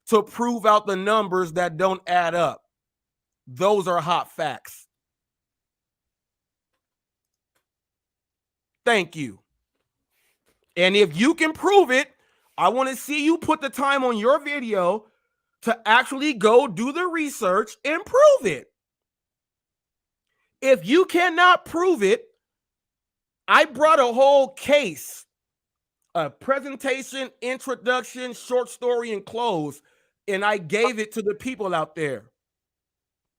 to prove out the numbers that don't add up. Those are hot facts. Thank you. And if you can prove it, I want to see you put the time on your video to actually go do the research and prove it. If you cannot prove it, I brought a whole case, a presentation, introduction, short story, and close, and I gave it to the people out there.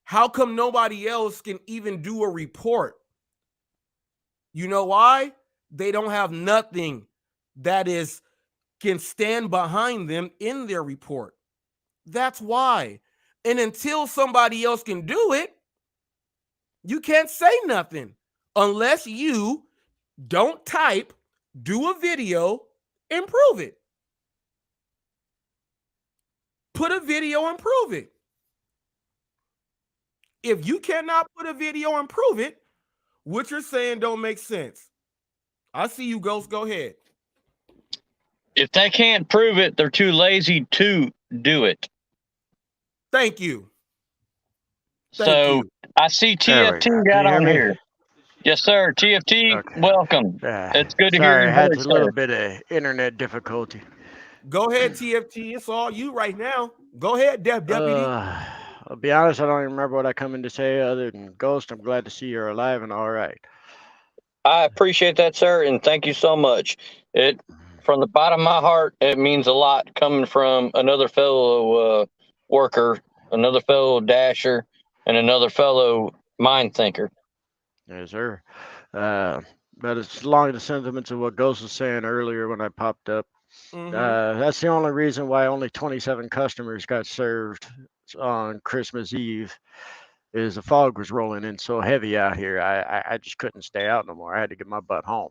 How come nobody else can even do a report? You know why? They don't have nothing that can stand behind them in their report. That's why. And until somebody else can do it, you can't say nothing unless you don't type, do a video, and prove it. Put a video and prove it. If you cannot put a video and prove it, what you're saying don't make sense. I see you, Ghost. Go ahead. If they can't prove it, they're too lazy to do it. Thank you. So I see TFT got on here. Yes, sir. TFT, Okay. welcome. It's good to hear your I had voice, a little sir. bit of internet difficulty. Go ahead, TFT. It's all you right now. Go ahead, Deputy. I'll be honest, I don't even remember what I come in to say other than Ghost. I'm glad to see you're alive and all right. I appreciate that, sir, and thank you so much. It, from the bottom of my heart, it means a lot coming from another fellow worker, another fellow dasher, and another fellow mind thinker. Yes, sir. But it's along the sentiments of what Ghost was saying earlier when I popped up. That's the only reason why only 27 customers got served on Christmas Eve is the fog was rolling in so heavy out here. I just couldn't stay out no more. I had to get my butt home.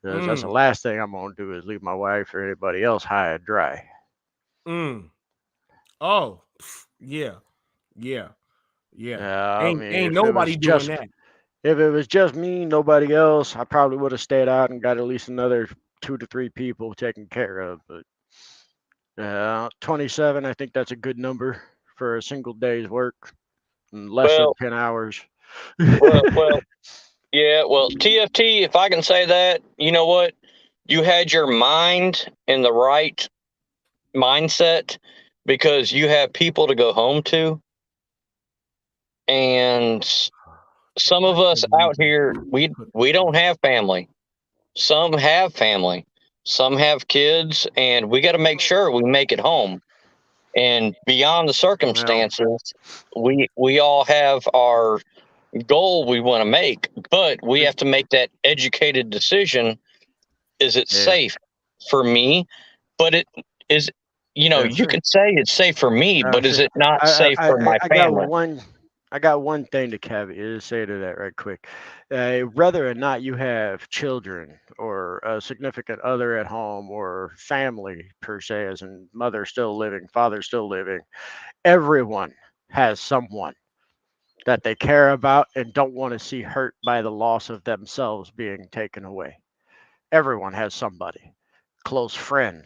Because that's the last thing I'm going to do is leave my wife or anybody else high and dry. Oh, yeah. I mean, ain't nobody doing that. If it was just me, nobody else, I probably would have stayed out and got at least another 2 to 3 people taken care of. But 27, I think that's a good number for a single day's work, in less than 10 hours. well, yeah. Well, TFT, if I can say that, you know what? You had your mind in the right mindset because you have people to go home to. And some of us out here, we don't have family. Some have family. Some have kids, and we got to make sure we make it home. And beyond the circumstances, we all have our goal we want to make, but we have to make that educated decision. Is it safe for me? But it is, you know, you can say it's safe for me, but is it not safe for my family? I got one thing to say to that right quick. Whether or not you have children or a significant other at home or family per se, as in mother still living, father still living, everyone has someone that they care about and don't want to see hurt by the loss of themselves being taken away. Everyone has somebody, close friend,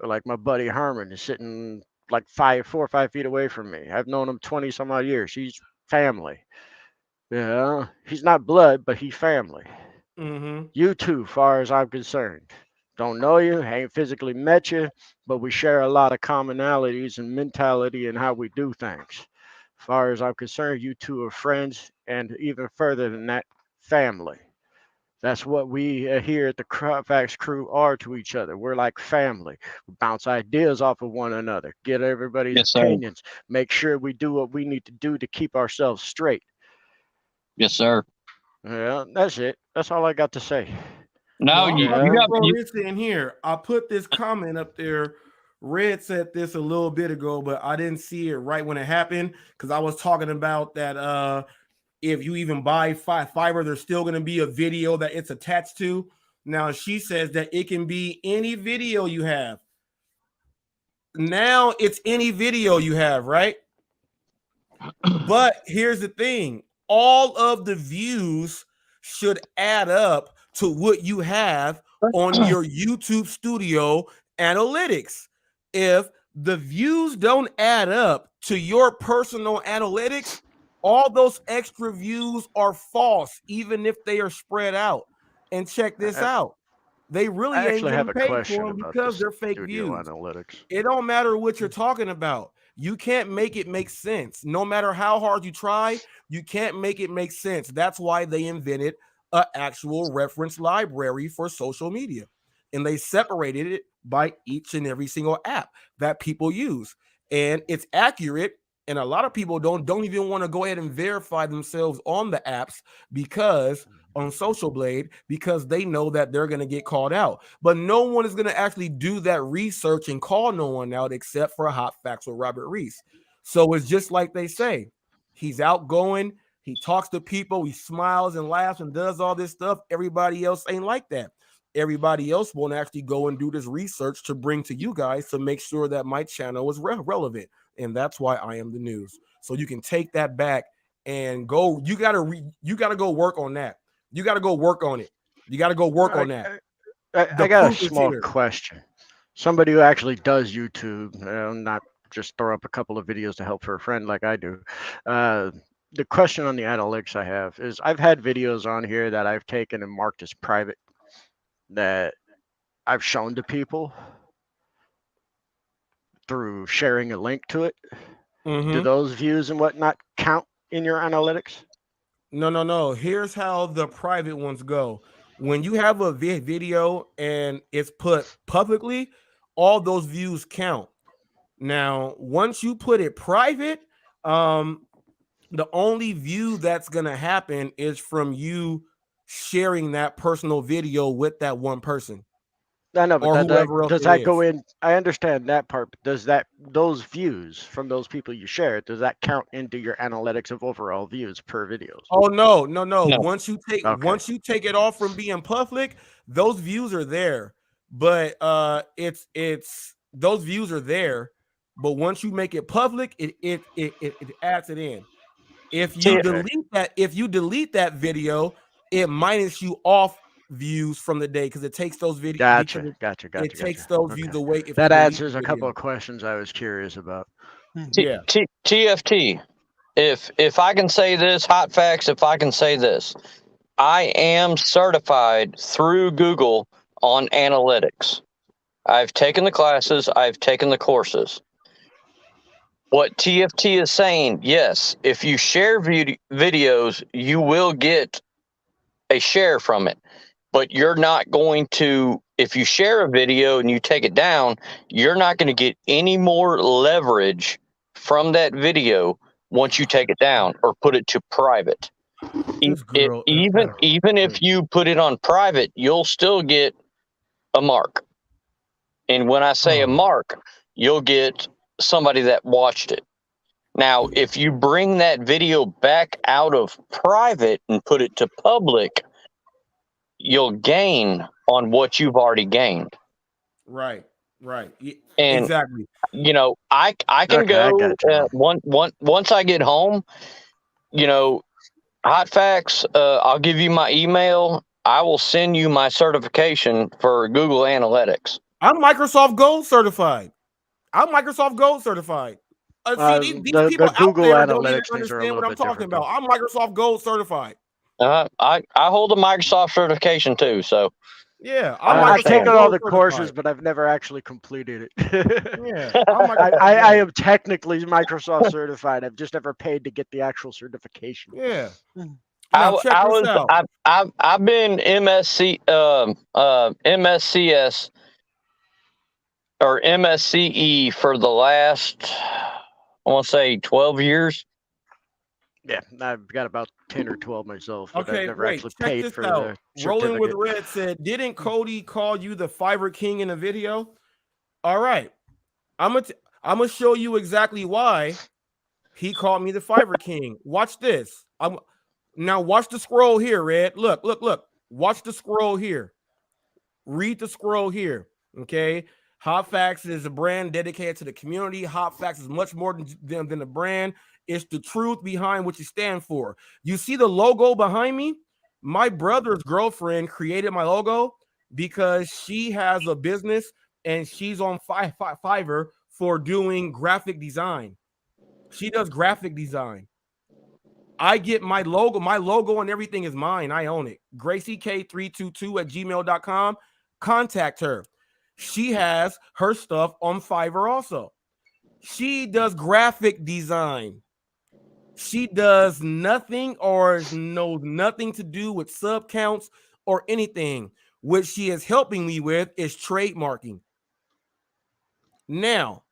like my buddy Herman is sitting like 4 or 5 feet away from me. I've known him 20 some odd years. He's family. Yeah, he's not blood, but he's family. You too, far as I'm concerned. Don't know you, ain't physically met you, but we share a lot of commonalities and mentality and how we do things. Far as I'm concerned, you two are friends, and even further than that, family. That's what we here at the HotFacts crew are to each other. We're like family. We bounce ideas off of one another, get everybody's opinions, make sure we do what we need to do to keep ourselves straight. Yes, sir. Yeah, that's it. That's all I got to say. No, you got this in here. I put this comment up there. Red said this a little bit ago, but I didn't see it right when it happened because I was talking about that. If you even buy fiber, there's still going to be a video that it's attached to. Now she says that it can be any video you have. Now it's any video you have, right? But here's the thing. All of the views should add up to what you have on your YouTube Studio analytics. If the views don't add up to your personal analytics, all those extra views are false, even if they are spread out. And check this out. They really ain't getting paid for them because they're fake views. Analytics. It don't matter what you're talking about. You can't make it make sense. No matter how hard you try, you can't make it make sense. That's why they invented an actual reference library for social media. And they separated it by each and every single app that people use. And it's accurate And a lot of people don't even want to go ahead and verify themselves on the apps because on Social Blade, because they know that they're going to get called out. But no one is going to actually do that research and call no one out except for Hot Facts with Robert Reese. So it's just like they say, he's outgoing, he talks to people, he smiles and laughs and does all this stuff. Everybody else ain't like that. Everybody else won't actually go and do this research to bring to you guys to make sure that my channel is relevant. And that's why I am the news. So you can take that back and go. You gotta go work on that. You gotta go work on it. You gotta go work on that. I got a small question. Somebody who actually does YouTube, not just throw up a couple of videos to help for a friend like I do. The question on the analytics I have is I've had videos on here that I've taken and marked as private that I've shown to people through sharing a link to it. Do those views and whatnot count in your analytics? No. Here's how the private ones go. When you have a video and it's put publicly, all those views count. Now, once you put it private, the only view that's gonna happen is from you sharing that personal video with that one person. I know, but does that go in? I understand that part, but does those views from those people you share, does that count into your analytics of overall views per videos? Oh no. Once you take it off from being public, those views are there. But it's those views are there. But once you make it public, it adds it in. If you delete that video, it minus you off views from the day because it takes those videos. Gotcha. It takes those views away. That answers a couple of questions I was curious about. Yeah. TFT. If I can say this, Hot Facts, if I can say this, I am certified through Google on analytics. I've taken the classes, I've taken the courses. What TFT is saying, yes, if you share videos, you will get a share from it. But you're not going to, if you share a video and you take it down, you're not going to get any more leverage from that video once you take it down or put it to private. Even if you put it on private, you'll still get a mark. And when I say a mark, you'll get somebody that watched it. Now, if you bring that video back out of private and put it to public, you'll gain on what you've already gained. Right. And exactly. You know, I can go once I get home. You know, Hot Facts. I'll give you my email. I will send you my certification for Google Analytics. I'm Microsoft Gold certified. See, these people out Google there don't even Analytics understand what I'm talking about. I'm Microsoft Gold certified. I hold a Microsoft certification too. So yeah, I've taken all the courses, but I've never actually completed it. Yeah, I am technically Microsoft certified. I've just never paid to get the actual certification. Yeah. I've been MSCS or MSCE for the last, I want to say 12 years. Yeah, I've got about 10 or 12 myself. But okay, I've never actually paid for the certificate. Rolling with Red said, didn't Cody call you the Fiverr King in a video? All right. I'm gonna show you exactly why he called me the Fiverr King. Watch this. Now watch the scroll here, Red. Look. Watch the scroll here. Read the scroll here. Okay. Hot Facts is a brand dedicated to the community. Hot Facts is much more than a brand. It's the truth behind what you stand for. You see the logo behind me? My brother's girlfriend created my logo because she has a business and she's on Fiverr for doing graphic design. She does graphic design. I get my logo and everything is mine. I own it. GracieK322@gmail.com. Contact her. She has her stuff on Fiverr also. She does graphic design. She does nothing or knows nothing to do with sub counts or anything. What she is helping me with is trademarking. Now,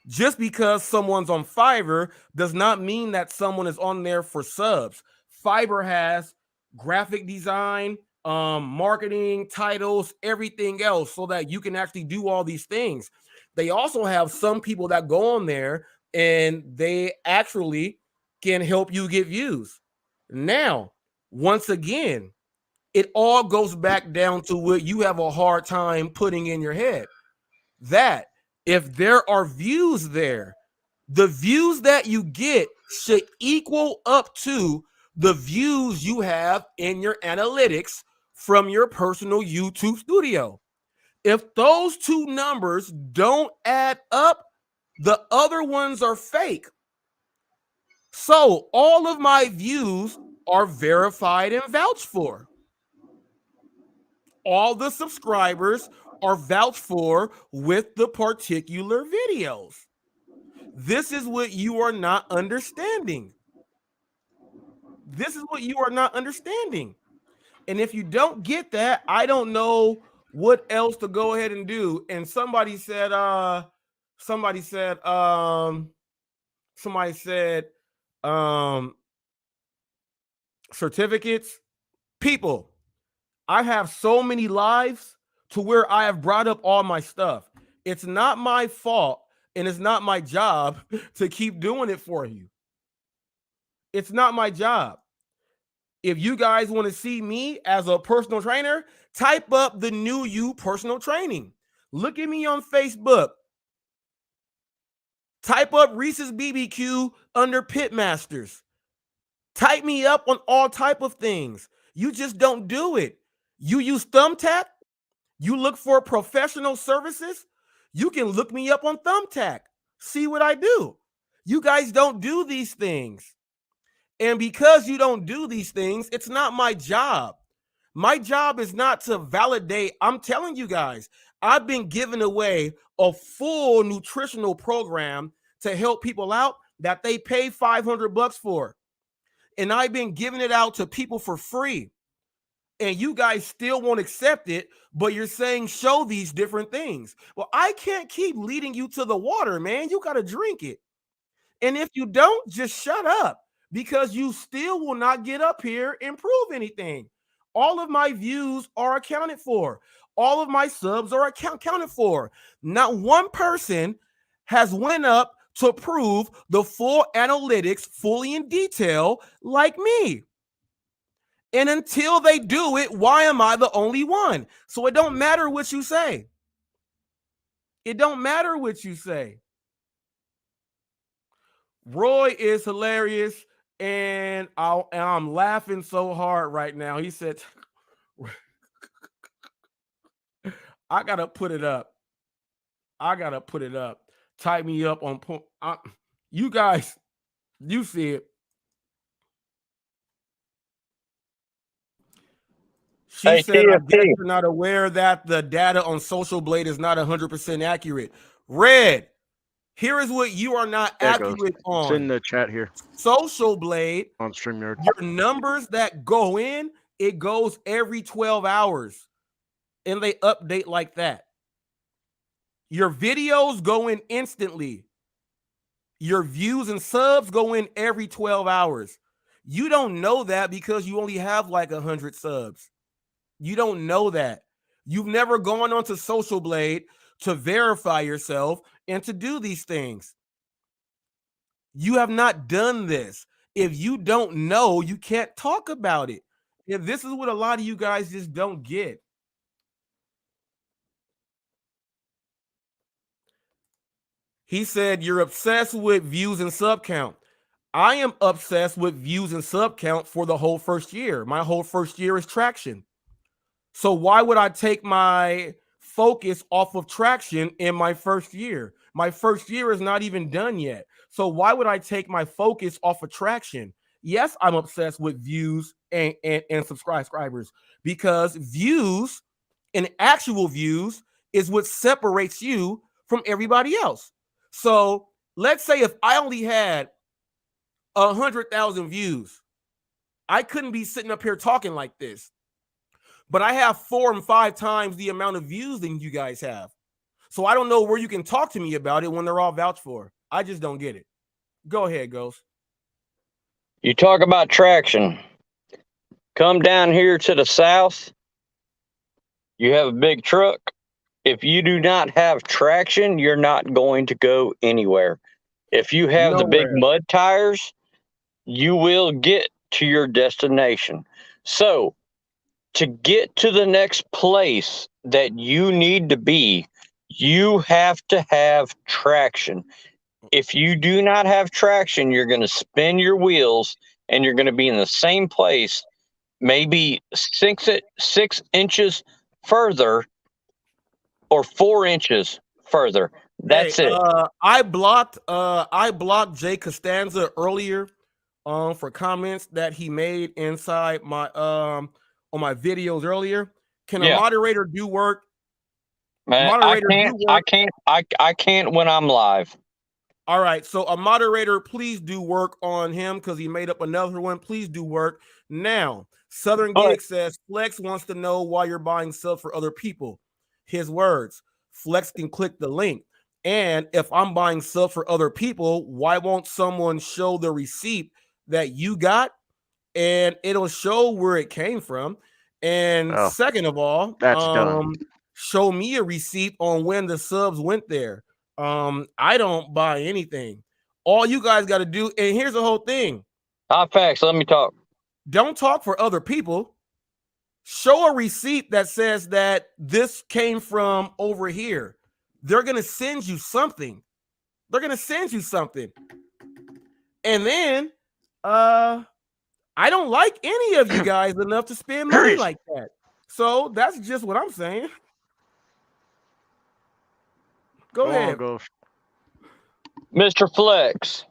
Just because someone's on Fiverr does not mean that someone is on there for subs. Fiverr has graphic design, marketing, titles, everything else, so that you can actually do all these things. They also have some people that go on there and they actually can help you get views. Now, once again, it all goes back down to what you have a hard time putting in your head. That if there are views there, the views that you get should equal up to the views you have in your analytics from your personal YouTube studio. If those two numbers don't add up, the other ones are fake. So all of my views are verified and vouched for. All the subscribers are vouched for with the particular videos. This is what you are not understanding. This is what you are not understanding. And if you don't get that, I don't know what else to go ahead and do. And somebody said, certificates. People, I have so many lives to where I have brought up all my stuff. It's not my fault and it's not my job to keep doing it for you. It's not my job. If you guys want to see me as a personal trainer, type up the new you personal training. Look at me on Facebook. Type up Reese's BBQ under Pitmasters. Type me up on all type of things. You just don't do it. You use Thumbtack. You look for professional services. You can look me up on Thumbtack. See what I do. You guys don't do these things. And because you don't do these things, it's not my job. My job is not to validate. I'm telling you guys, I've been giving away a full nutritional program to help people out that they pay $500 for. And I've been giving it out to people for free. And you guys still won't accept it, but you're saying show these different things. Well, I can't keep leading you to the water, man. You got to drink it. And if you don't, just shut up, because you still will not get up here and prove anything. All of my views are accounted for. All of my subs are accounted for. Not one person has went up to prove the full analytics fully in detail like me. And until they do it, why am I the only one? So it don't matter what you say. It don't matter what you say. Roy is hilarious, and I'm laughing so hard right now. He said, I got to put it up. I got to put it up. Type me up on you guys, you see it. She said, I guess you're not aware that the data on Social Blade is not 100% accurate. Red, here is what you are not accurate on. It's in the chat here. Social Blade, on StreamYard. Your numbers that go in, it goes every 12 hours. And they update like that. Your videos go in instantly. Your views and subs go in every 12 hours. You don't know that because you only have like 100 subs. You don't know that. You've never gone onto Social Blade to verify yourself and to do these things. You have not done this. If you don't know, you can't talk about it. And this is what a lot of you guys just don't get. He said, you're obsessed with views and sub count. I am obsessed with views and sub count for the whole first year. My whole first year is traction. So why would I take my focus off of traction in my first year? My first year is not even done yet. So why would I take my focus off of traction? Yes, I'm obsessed with views and subscribers, because views and actual views is what separates you from everybody else. So let's say if I only had 100,000 views, I couldn't be sitting up here talking like this. But I have 4 and 5 times the amount of views than you guys have. So I don't know where you can talk to me about it when they're all vouched for. I just don't get it. Go ahead, Ghost. You talk about traction. Come down here to the south. You have a big truck. If you do not have traction, you're not going to go anywhere. If you have the big Nowhere. mud tires, you will get to your destination. So, to get to the next place that you need to be, you have to have traction. If you do not have traction, you're going to spin your wheels and you're going to be in the same place, maybe 6 inches further or 4 inches further. That's it. I blocked Jay Costanza earlier for comments that he made inside my on my videos earlier. Can a moderator do work? Man, Moderator I can't when I'm live. All right, so a moderator, please do work on him because he made up another one. Please do work. Now, Southern Gig says, Flex wants to know why you're buying subs for other people. His words, Flex can click the link. And if I'm buying subs for other people, why won't someone show the receipt that you got? And it'll show where it came from. And second of all, that's done. Show me a receipt on when the subs went there. I don't buy anything. All you guys got to do, and here's the whole thing. HotFacts, let me talk. Don't talk for other people. Show a receipt that says that this came from over here. They're gonna send you something. They're gonna send you something. And then I don't like any of you guys enough to spend money like that. So that's just what I'm saying. Go ahead. Mr. Flex,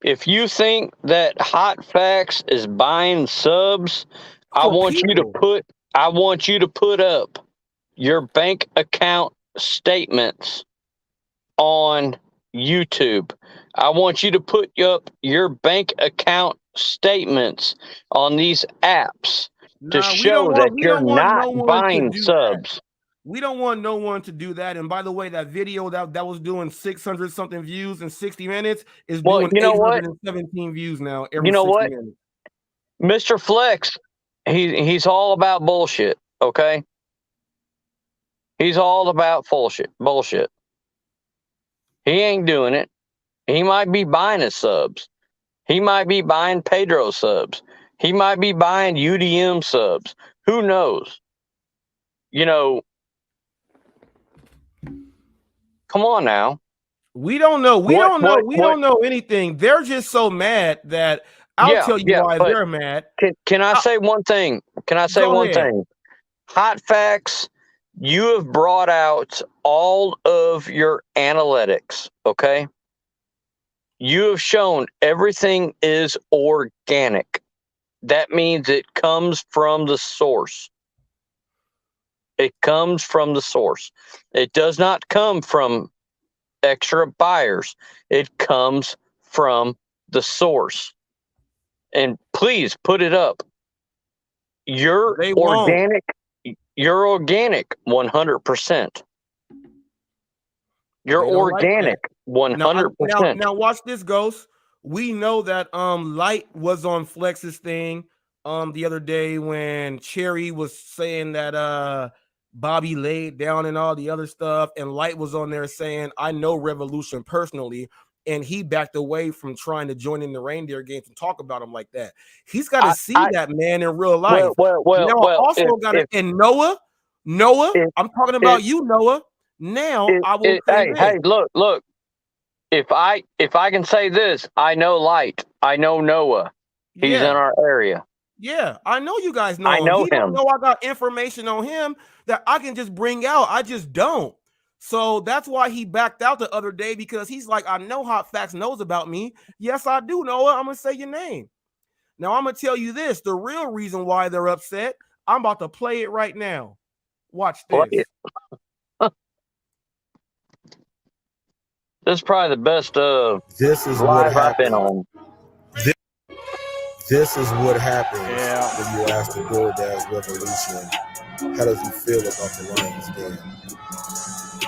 if you think that HotFacts is buying subs, I want you to put up your bank account statements on YouTube. I want you to put up your bank account statements on these apps to show that you're not buying subs. We don't want no one to do that. And by the way, that video that was doing 600 something views in 60 minutes is doing 817 views now every 60 minutes. Mr. Flex, he's all about bullshit, okay? He's all about bullshit. He ain't doing it. He might be buying his subs. He might be buying Pedro subs. He might be buying UDM subs. Who knows? You know, come on now. We don't know. We don't know anything. They're just so mad that I'll tell you why they're mad. Can I say one thing? Can I say one thing? HotFacts, you have brought out all of your analytics, okay? You have shown everything is organic. That means it comes from the source. It comes from the source. It does not come from extra buyers. It comes from the source. And please put it up. You're organic. You're organic 100%. You're organic 100%. Now watch this, Ghost. We know that Light was on Flex's thing the other day when Cherry was saying that Bobby laid down and all the other stuff, and Light was on there saying, I know Revolution personally, and he backed away from trying to join in the reindeer games and talk about him like that. He's got to see that man in real life. And Noah, I'm talking about you, Noah. Now I will hey, look. If I can say this, I know Light. I know Noah. He's in our area. Yeah, I know you guys know him. I know him. Don't know I got information on him that I can just bring out. I just don't. So that's why he backed out the other day, because he's like, I know HotFacts knows about me. Yes, I do, Noah. I'm going to say your name. Now, I'm going to tell you this. The real reason why they're upset, I'm about to play it right now. Watch this. This is probably the best live I've been on. This is what happens when you ask the DoorDash Revolution How does he feel about the Lions Den?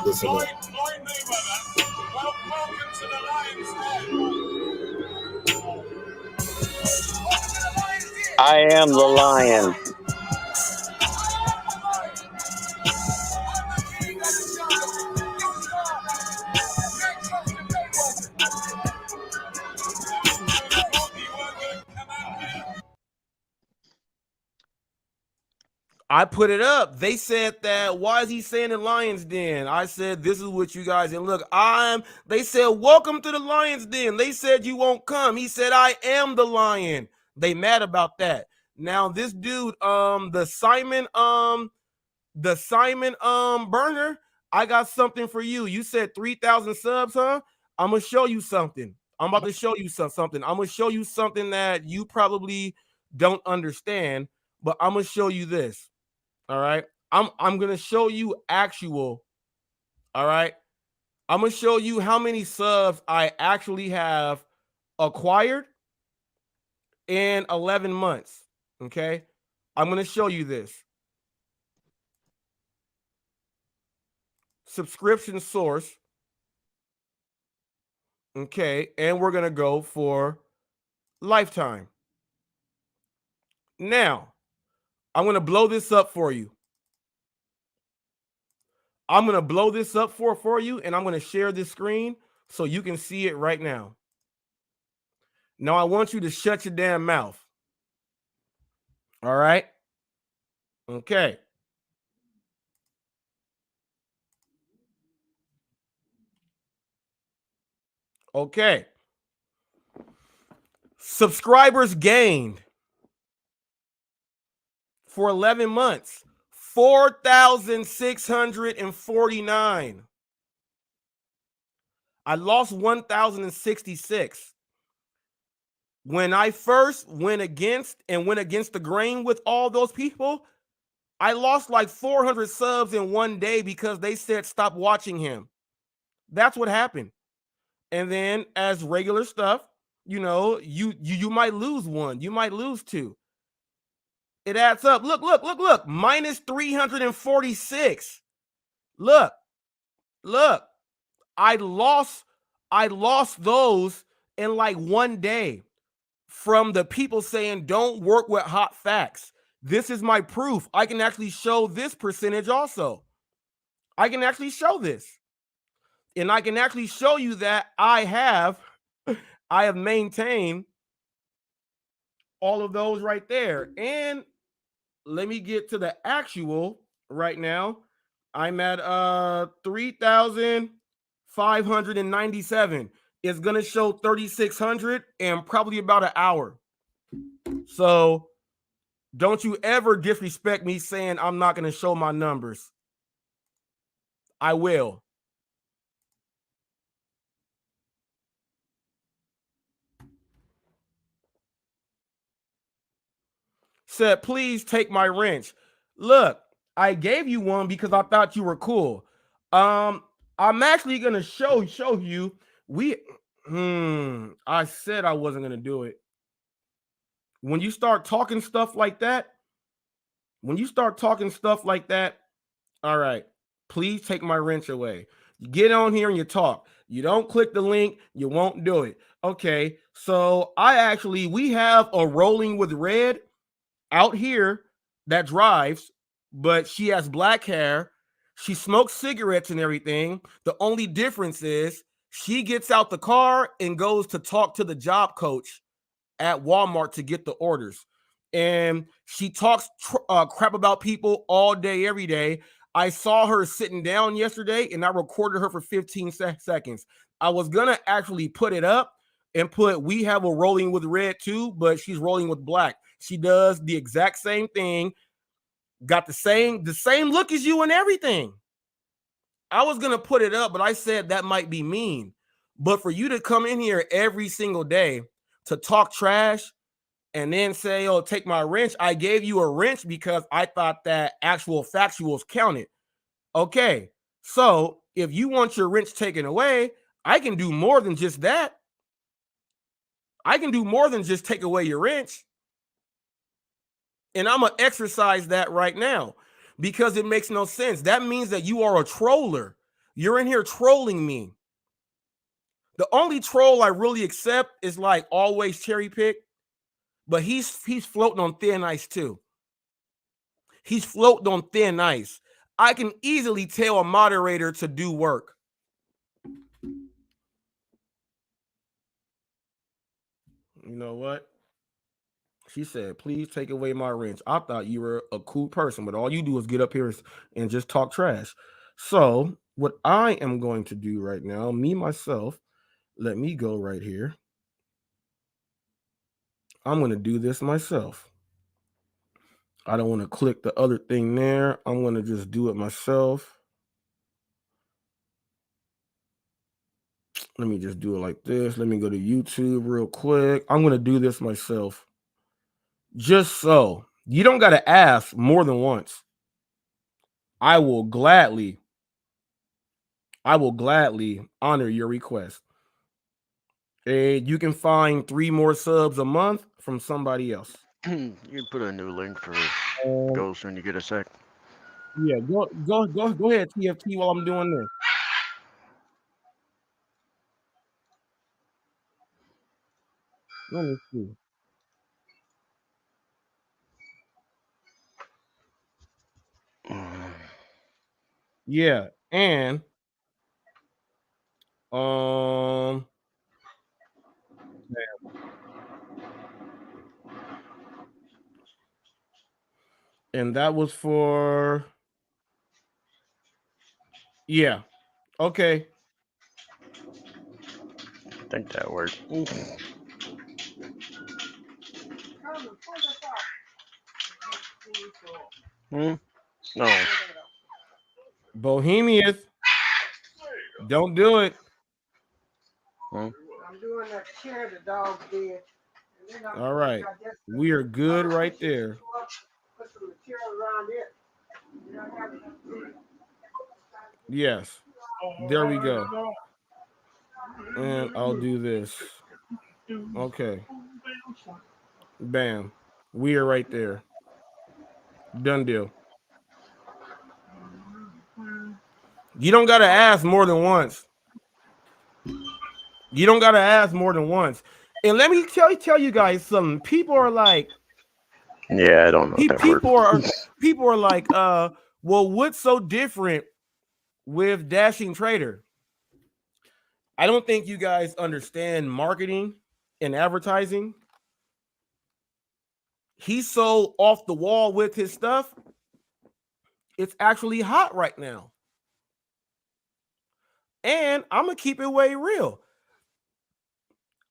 Listen up. Floyd Mayweather, welcome to the Lions Den. I am the lion. I put it up. They said that, why is he saying the Lions Den? I said, this is what you guys, and look, they said, welcome to the Lions Den. They said you won't come. He said, I am the lion. They mad about that. Now this dude, the Simon Burner, I got something for you. You said 3,000 subs, huh? I'm gonna show you something. I'm about to show you something. I'm gonna show you something that you probably don't understand, but I'm gonna show you this. All right. I'm gonna show you actual. All right. I'm gonna show you how many subs I actually have acquired in 11 months. Okay. I'm gonna show you this. Subscription source. Okay, and we're gonna go for lifetime. Now, I'm gonna blow this up for you. I'm gonna blow this up for you, and I'm gonna share this screen so you can see it right now. Now I want you to shut your damn mouth. All right. Okay. Okay. Subscribers gained for 11 months, 4,649. I lost 1,066. When I first went against the grain with all those people, I lost like 400 subs in one day because they said stop watching him. That's what happened. And then as regular stuff, you know, you might lose one, you might lose two. It adds up. Look, minus 346. Look. I lost those in like one day from the people saying don't work with hot facts. This is my proof. I can actually show this percentage also. I can actually show this. And I can actually show you that I have maintained all of those right there. And let me get to the actual right now. I'm at 3,597. It's gonna show 3,600 in probably about an hour. So don't you ever disrespect me saying I'm not gonna show my numbers. I will. Said, please take my wrench. Look, I gave you one because I thought you were cool. I'm actually gonna show you. I said I wasn't gonna do it. When you start talking stuff like that, all right, please take my wrench away. You get on here and you talk. You don't click the link, you won't do it. Okay, so we have a Rolling with Red out here that drives, but she has black hair. She smokes cigarettes and everything. The only difference is she gets out the car and goes to talk to the job coach at Walmart to get the orders. And she talks crap about people all day, every day. I saw her sitting down yesterday and I recorded her for 15 seconds. I was going to actually put it up and put, we have a Rolling with Red too, but she's rolling with black. She does the exact same thing. Got the same look as you and everything. I was going to put it up, but I said that might be mean. But for you to come in here every single day to talk trash and then say, oh, take my wrench. I gave you a wrench because I thought that actual factuals counted. Okay, so if you want your wrench taken away, I can do more than just that. I can do more than just take away your wrench. And I'm going to exercise that right now. because it makes no sense. That means that you are a troller. You're in here trolling me. The only troll I really accept is like always cherry pick, but he's floating on thin ice too. He's floating on thin ice. I can easily tell a moderator to do work. You know what? She said, please take away my wrench. I thought you were a cool person, but all you do is get up here and just talk trash. So what I am going to do right now, me, myself, let me go right here. I'm going to do this myself. I don't want to click the other thing there. I'm going to just do it myself. Let me just do it like this. Let me go to YouTube real quick. I'm going to do this myself. Just so you don't got to ask more than once. I will gladly honor your request. And you can find 3 more subs a month from somebody else. You can put a new link for Ghost when you get a sec. Yeah, go ahead, TFT, while I'm doing this. Let me see. Yeah, and and that was for, yeah, okay. I think that worked. No. Bohemians, don't do it. Hmm? I'm doing that chair the dog did. All right, we are good right there. Put some material around it. Yes, there we go. And I'll do this. Okay. Bam. We are right there. Done deal. You don't got to ask more than once. You don't got to ask more than once. And let me tell you guys something. People are like, Yeah, I don't know if that people works. are like, well, what's so different with Dashing Trader? I don't think you guys understand marketing and advertising. He's so off the wall with his stuff. It's actually hot right now. And I'm going to keep it way real.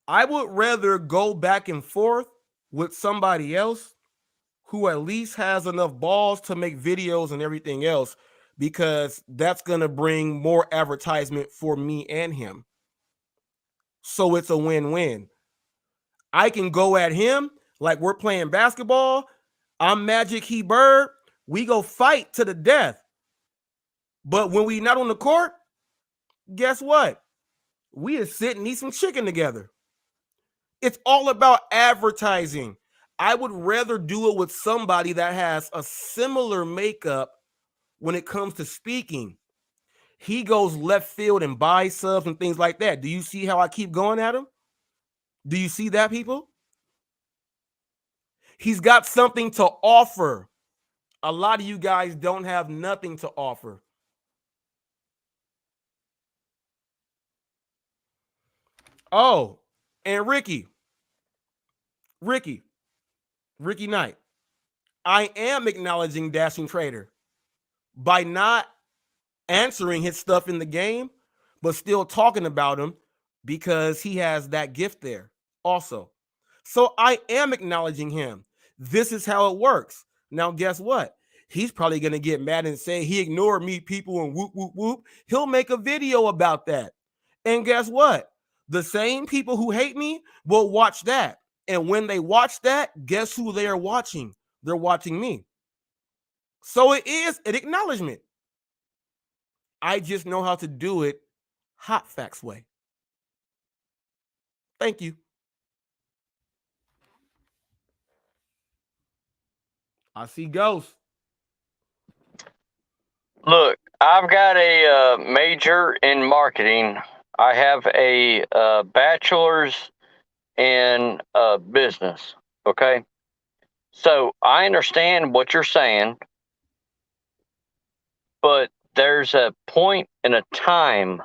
I would rather go back and forth with somebody else who at least has enough balls to make videos and everything else, because that's going to bring more advertisement for me and him. So it's a win-win. I can go at him like we're playing basketball. I'm Magic, he Bird. We go fight to the death. But when we not on the court, guess what? We just sit and eat some chicken together. It's all about advertising. I would rather do it with somebody that has a similar makeup when it comes to speaking. He goes left field and buys subs and things like that. Do you see how I keep going at him? Do you see that, people? He's got something to offer. A lot of you guys don't have nothing to offer. Oh, and Ricky Knight. I am acknowledging Dashing Trader by not answering his stuff in the game, but still talking about him because he has that gift there also. So I am acknowledging him. This is how it works. Now, guess what? He's probably going to get mad and say he ignored me, people, and whoop, whoop, whoop. He'll make a video about that. And guess what? The same people who hate me will watch that. And when they watch that, guess who they are watching? They're watching me. So it is an acknowledgement. I just know how to do it hot facts way. Thank you. I see ghosts. Look, I've got a major in marketing. I have a bachelor's in business. Okay. So I understand what you're saying, but there's a point and a time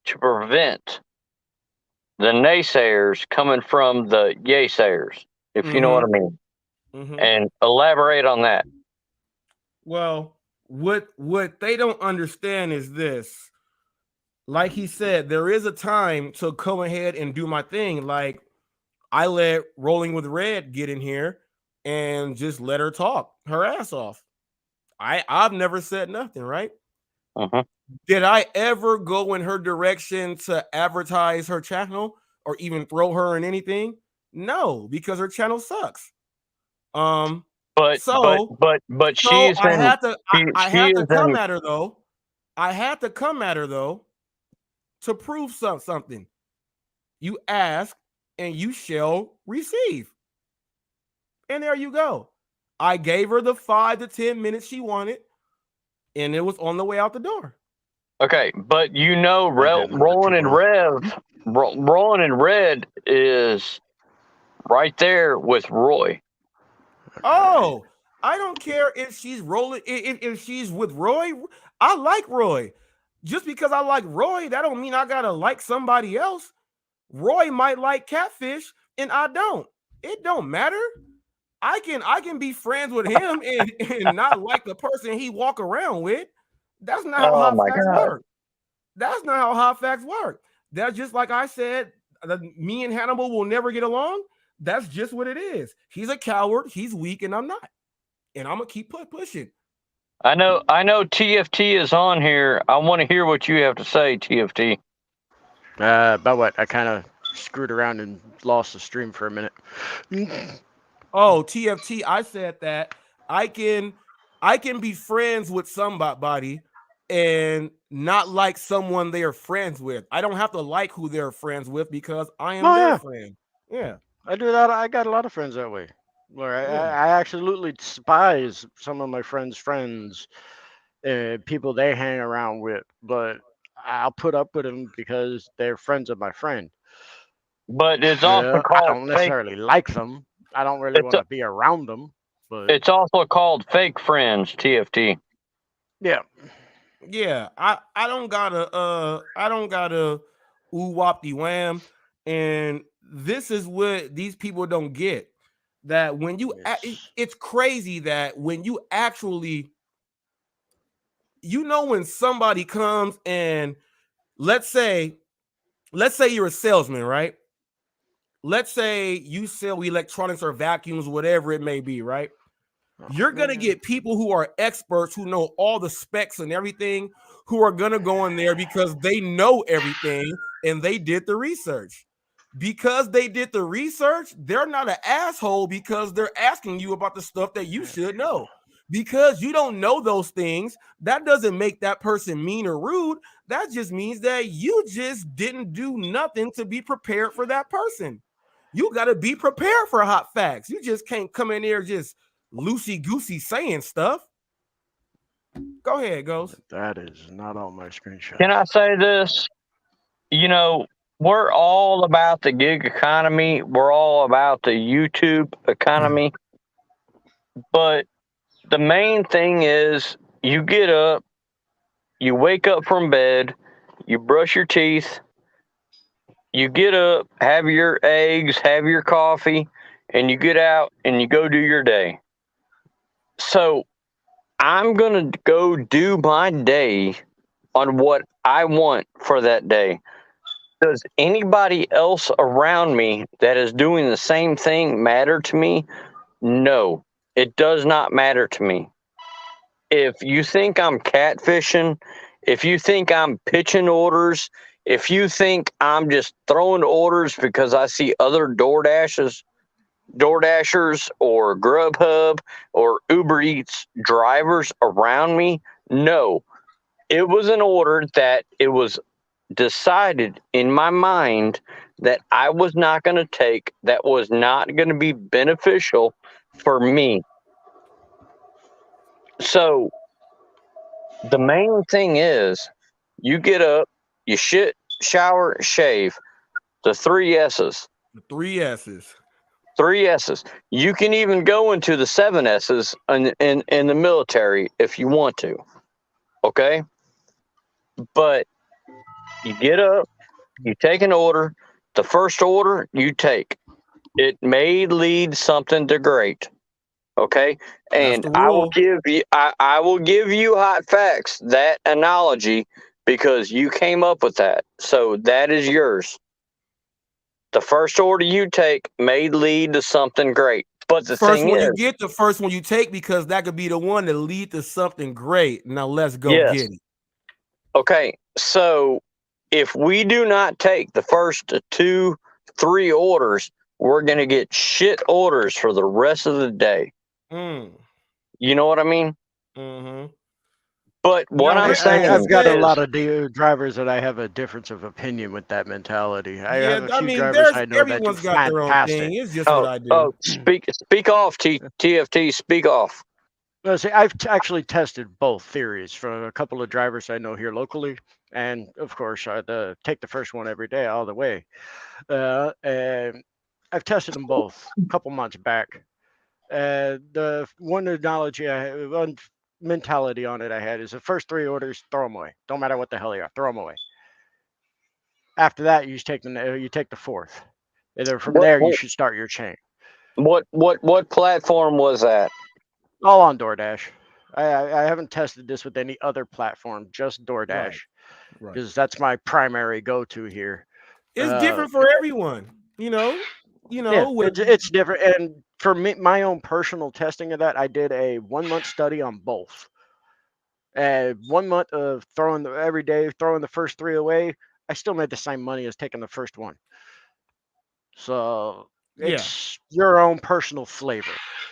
to prevent the naysayers coming from the yaysayers, if you know what I mean. And elaborate on that. Well, what they don't understand is this. Like he said, there is a time to go ahead and do my thing. Like I let Rolling with Red get in here and just let her talk her ass off. I've never said nothing, right? Uh-huh. Did I ever go in her direction to advertise her channel or even throw her in anything? No, because her channel sucks. But So she so is I in had to I she had to is come in at her though. I had to come at her though to prove something. You ask and you shall receive. And there you go. I gave her the 5 to 10 minutes she wanted, and it was on the way out the door. okay, but you know, I didn't know that too Rolling in well. Rolling in Red is right there with Roy. Oh, I don't care if she's rolling if she's with Roy. I like Roy. Just because I like Roy, that don't mean I gotta like somebody else. Roy might like catfish and I don't. It don't matter. I can be friends with him and not like the person he walk around with. That's not how Oh hot my facts God. work. That's not how hot facts work. That's just like I said, me and Hannibal will never get along. That's just what it is. He's a coward, he's weak, and I'm not. And I'm gonna keep pushing. I know TFT is on here. I want to hear what you have to say, TFT. About what? I kind of screwed around and lost the stream for a minute. Oh, TFT, I said that I can be friends with somebody and not like someone they are friends with. I don't have to like who they're friends with because I am Oh their yeah, friend. Yeah. I do that. I got a lot of friends that way. Where Yeah. I absolutely despise some of my friends' friends, people they hang around with, but I'll put up with them because they're friends of my friend. But it's also Yeah, I called don't fake. necessarily like them. I don't really It's want to be around them, but it's also called fake friends, TFT. yeah. Yeah. I don't gotta ooh wop de wham. And this is what these people don't get. That when It's it's crazy that when you actually when somebody comes and let's say you're a salesman, right? Let's say you sell electronics or vacuums, whatever it may be, right? You're going to man. get people who are experts who know all the specs and everything who are going to go in there because they know everything and they did the research. Because they did the research, they're not an asshole because they're asking you about the stuff that you should know. Because you don't know those things, that doesn't make that person mean or rude. That just means that you just didn't do nothing to be prepared for that person. You got to be prepared for hot facts. You just can't come in there just loosey goosey saying stuff. Go ahead, Ghost. That is not on my Can screenshots. I say this? You know, we're all about the gig economy. We're all about the YouTube economy. But the main thing is you get up, you wake up from bed, you brush your teeth, you get up, have your eggs, have your coffee, and you get out and you go do your day. So I'm going to go do my day on what I want for that day. Does anybody else around me that is doing the same thing matter to me? No, it does not matter to me. If you think I'm catfishing, if you think I'm pitching orders, if you think I'm just throwing orders because I see other DoorDashers or Grubhub or Uber Eats drivers around me, no. It was an order that it was decided in my mind that I was not going to take, that was not going to be beneficial for me. So The main thing is you get up, you shit, shower, shave. The 3 S's. The 3 S's. 3 S's. You can even go into the 7 S's in the military if you want to. Okay? But you get up, you take an order. The first order you take, it may lead something to great. Okay? And the rule. I will give you hot facts, that analogy, because you came up with that. So that is yours. The first order you take may lead to something great. But the First thing one is, you get, the first one you take, because that could be the one that lead to something great. Now let's go yes. get it. Okay, so if we do not take the first 2, 3 orders, we're going to get shit orders for the rest of the day. You know what I mean? Mm-hmm. But what I'm saying, I've got a is, lot of drivers that I have a difference of opinion with that mentality. I have a I few mean, drivers I know that do everyone's got their own fantastic. thing. It's just what I do. Oh, speak off, TFT, speak off. No, see, I've actually tested both theories from a couple of drivers I know here locally, and of course, I take the first one every day all the way. And I've tested them both a couple months back. The one mentality on it I had is the first 3 orders, throw them away. Don't matter what the hell they are, throw them away. After that, you take the fourth. And then from there, you should start your chain. What platform was that? All on DoorDash. I haven't tested this with any other platform, just DoorDash, because that's my primary go-to here. It's different for everyone, you know. Yeah, it's different. And for me, my own personal testing of that, I did a 1-month study on both. 1 month of every day, throwing the first 3 away, I still made the same money as taking the first one. So it's your own personal flavor.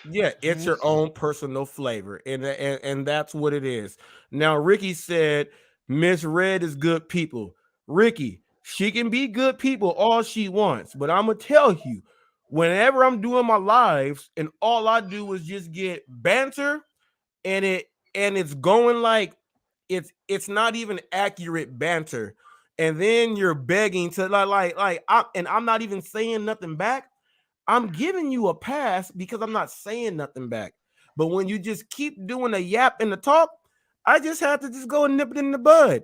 Yeah, it's your own personal flavor, and that's what it is. Now, Ricky said Miss Red is good people. Ricky, she can be good people all she wants, but I'm gonna tell you, whenever I'm doing my lives and all I do is just get banter, and it's going like it's not even accurate banter, and then you're begging to I'm not even saying nothing back. I'm giving you a pass because I'm not saying nothing back. But when you just keep doing the yap and the talk, I just have to just go and nip it in the bud.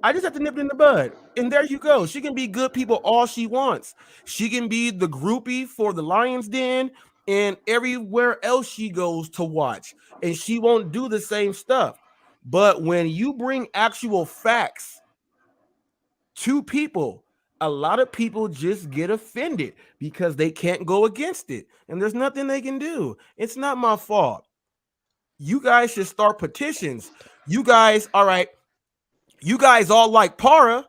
I just have to nip it in the bud. And there you go. She can be good people all she wants. She can be the groupie for the Lion's Den and everywhere else she goes to watch. And she won't do the same stuff. But when you bring actual facts to people, a lot of people just get offended because they can't go against it. And there's nothing they can do. It's not my fault. You guys should start petitions. You guys, all right. You guys all like Para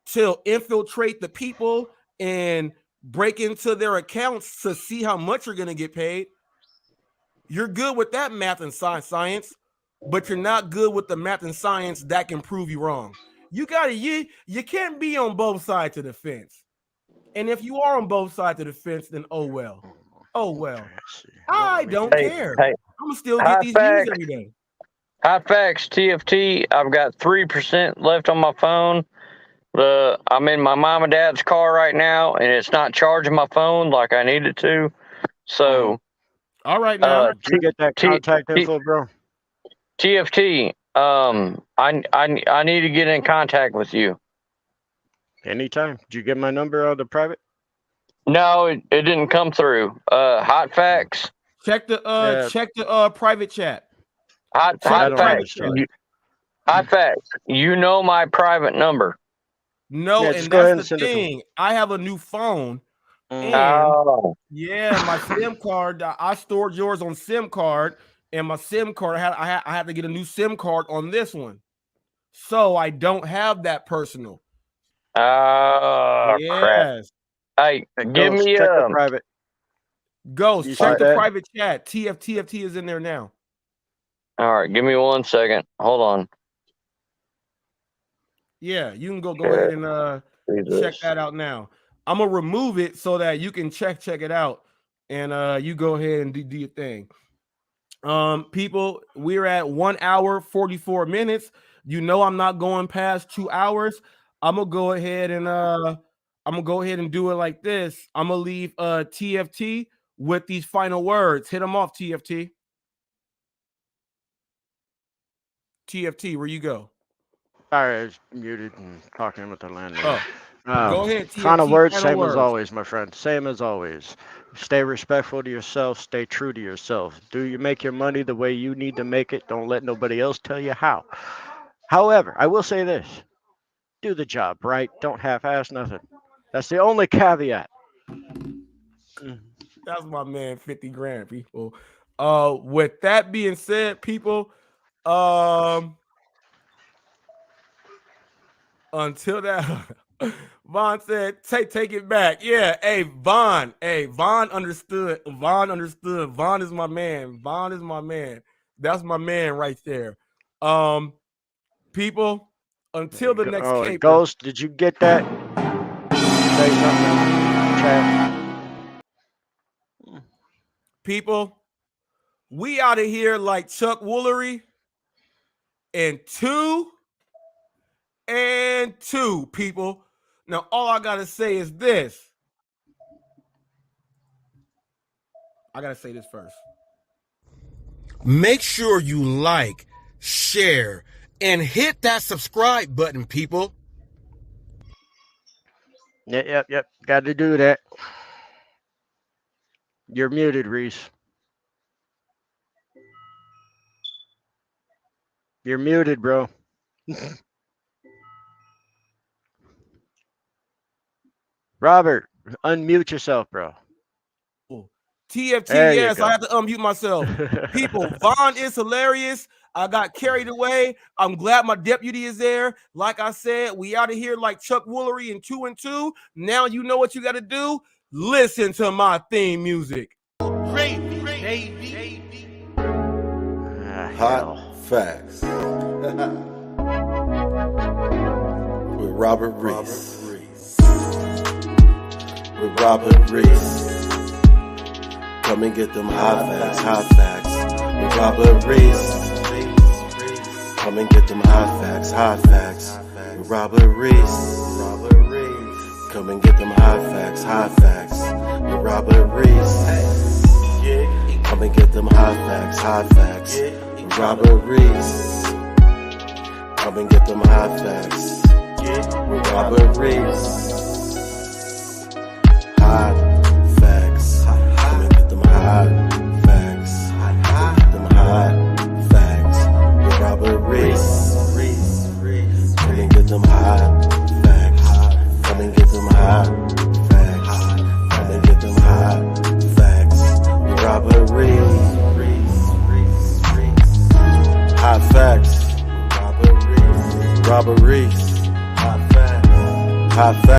to infiltrate the people and break into their accounts to see how much you're going to get paid. You're good with that math and science, but you're not good with the math and science that can prove you wrong. You can't be on both sides of the fence. And if you are on both sides of the fence, then oh well. I don't care. I'm gonna still get these views every day. Hot facts, TFT. I've got 3% left on my phone. I'm in my mom and dad's car right now, and it's not charging my phone like I need it to. So, all right, now did you get that contact info, bro? TFT. I need to get in contact with you. Anytime. Did you get my number on the private? No, it didn't come through. Hot facts. Check the private chat. Hot facts. Hot facts. You know my private number. No, and that's the thing. I have a new phone. And yeah, my SIM card. I stored yours on SIM card, and my SIM card. I had to get a new SIM card on this one, so I don't have that personal. Oh, crap. Hey, give me a private. Ghost, check the private chat. TFT is in there now. All right, give me 1 second. Hold on. Yeah, you can go ahead and check that out now. I'm gonna remove it so that you can check it out, and you go ahead and do your thing. People, we're at 1 hour 44 minutes. You know I'm not going past 2 hours. I'm gonna go ahead and do it like this. I'm gonna leave TFT with these final words. Hit them off, TFT. TFT, where you go? Sorry, I was muted and talking with the landlord. Go ahead, TFT. Final words, Final same words. as always, my friend. Same as always. Stay respectful to yourself. Stay true to yourself. Do you make your money the way you need to make it? Don't let nobody else tell you how. However, I will say this. Do the job, right? Don't half-ass nothing. That's the only caveat. That's my man, 50 grand, people. With that being said, people, until that Vaughn said, take it back. Yeah, Vaughn understood. Vaughn understood. Vaughn is my man. Vaughn is my man. That's my man right there. People, until the next caper. Ghost, did you get that? Say something. Chat. People, we out of here like Chuck Woolery in 2 and 2, people. Now, all I got to say is this. I got to say this first. Make sure you like, share, and hit that subscribe button, people. Yep. Got to do that. You're muted, Reese. You're muted, bro. Robert, unmute yourself, bro. TFT, yes, I have to unmute myself. People, Vaughn is hilarious. I got carried away. I'm glad my deputy is there. Like I said, we out of here like Chuck Woolery in 2 and 2. Now you know what you got to do. Listen to my theme music. Hot facts with Robert Reese. With Robert Reese. Come and get them hot facts with Robert Reese. Come and get them hot facts with Robert Reese. Come and get them hot facts with Robert Reese. Come and get them hot facts with Robert Reese. Come and get them hot facts with Robert Reese. Hot facts. Come and get them hot facts. Them hot facts with Robert Reese. Come and get them hot facts. Come and get them hot facts. Come and get them hot facts with Robert Reese. Hot facts. Robert Reese. Hot facts. Hot facts.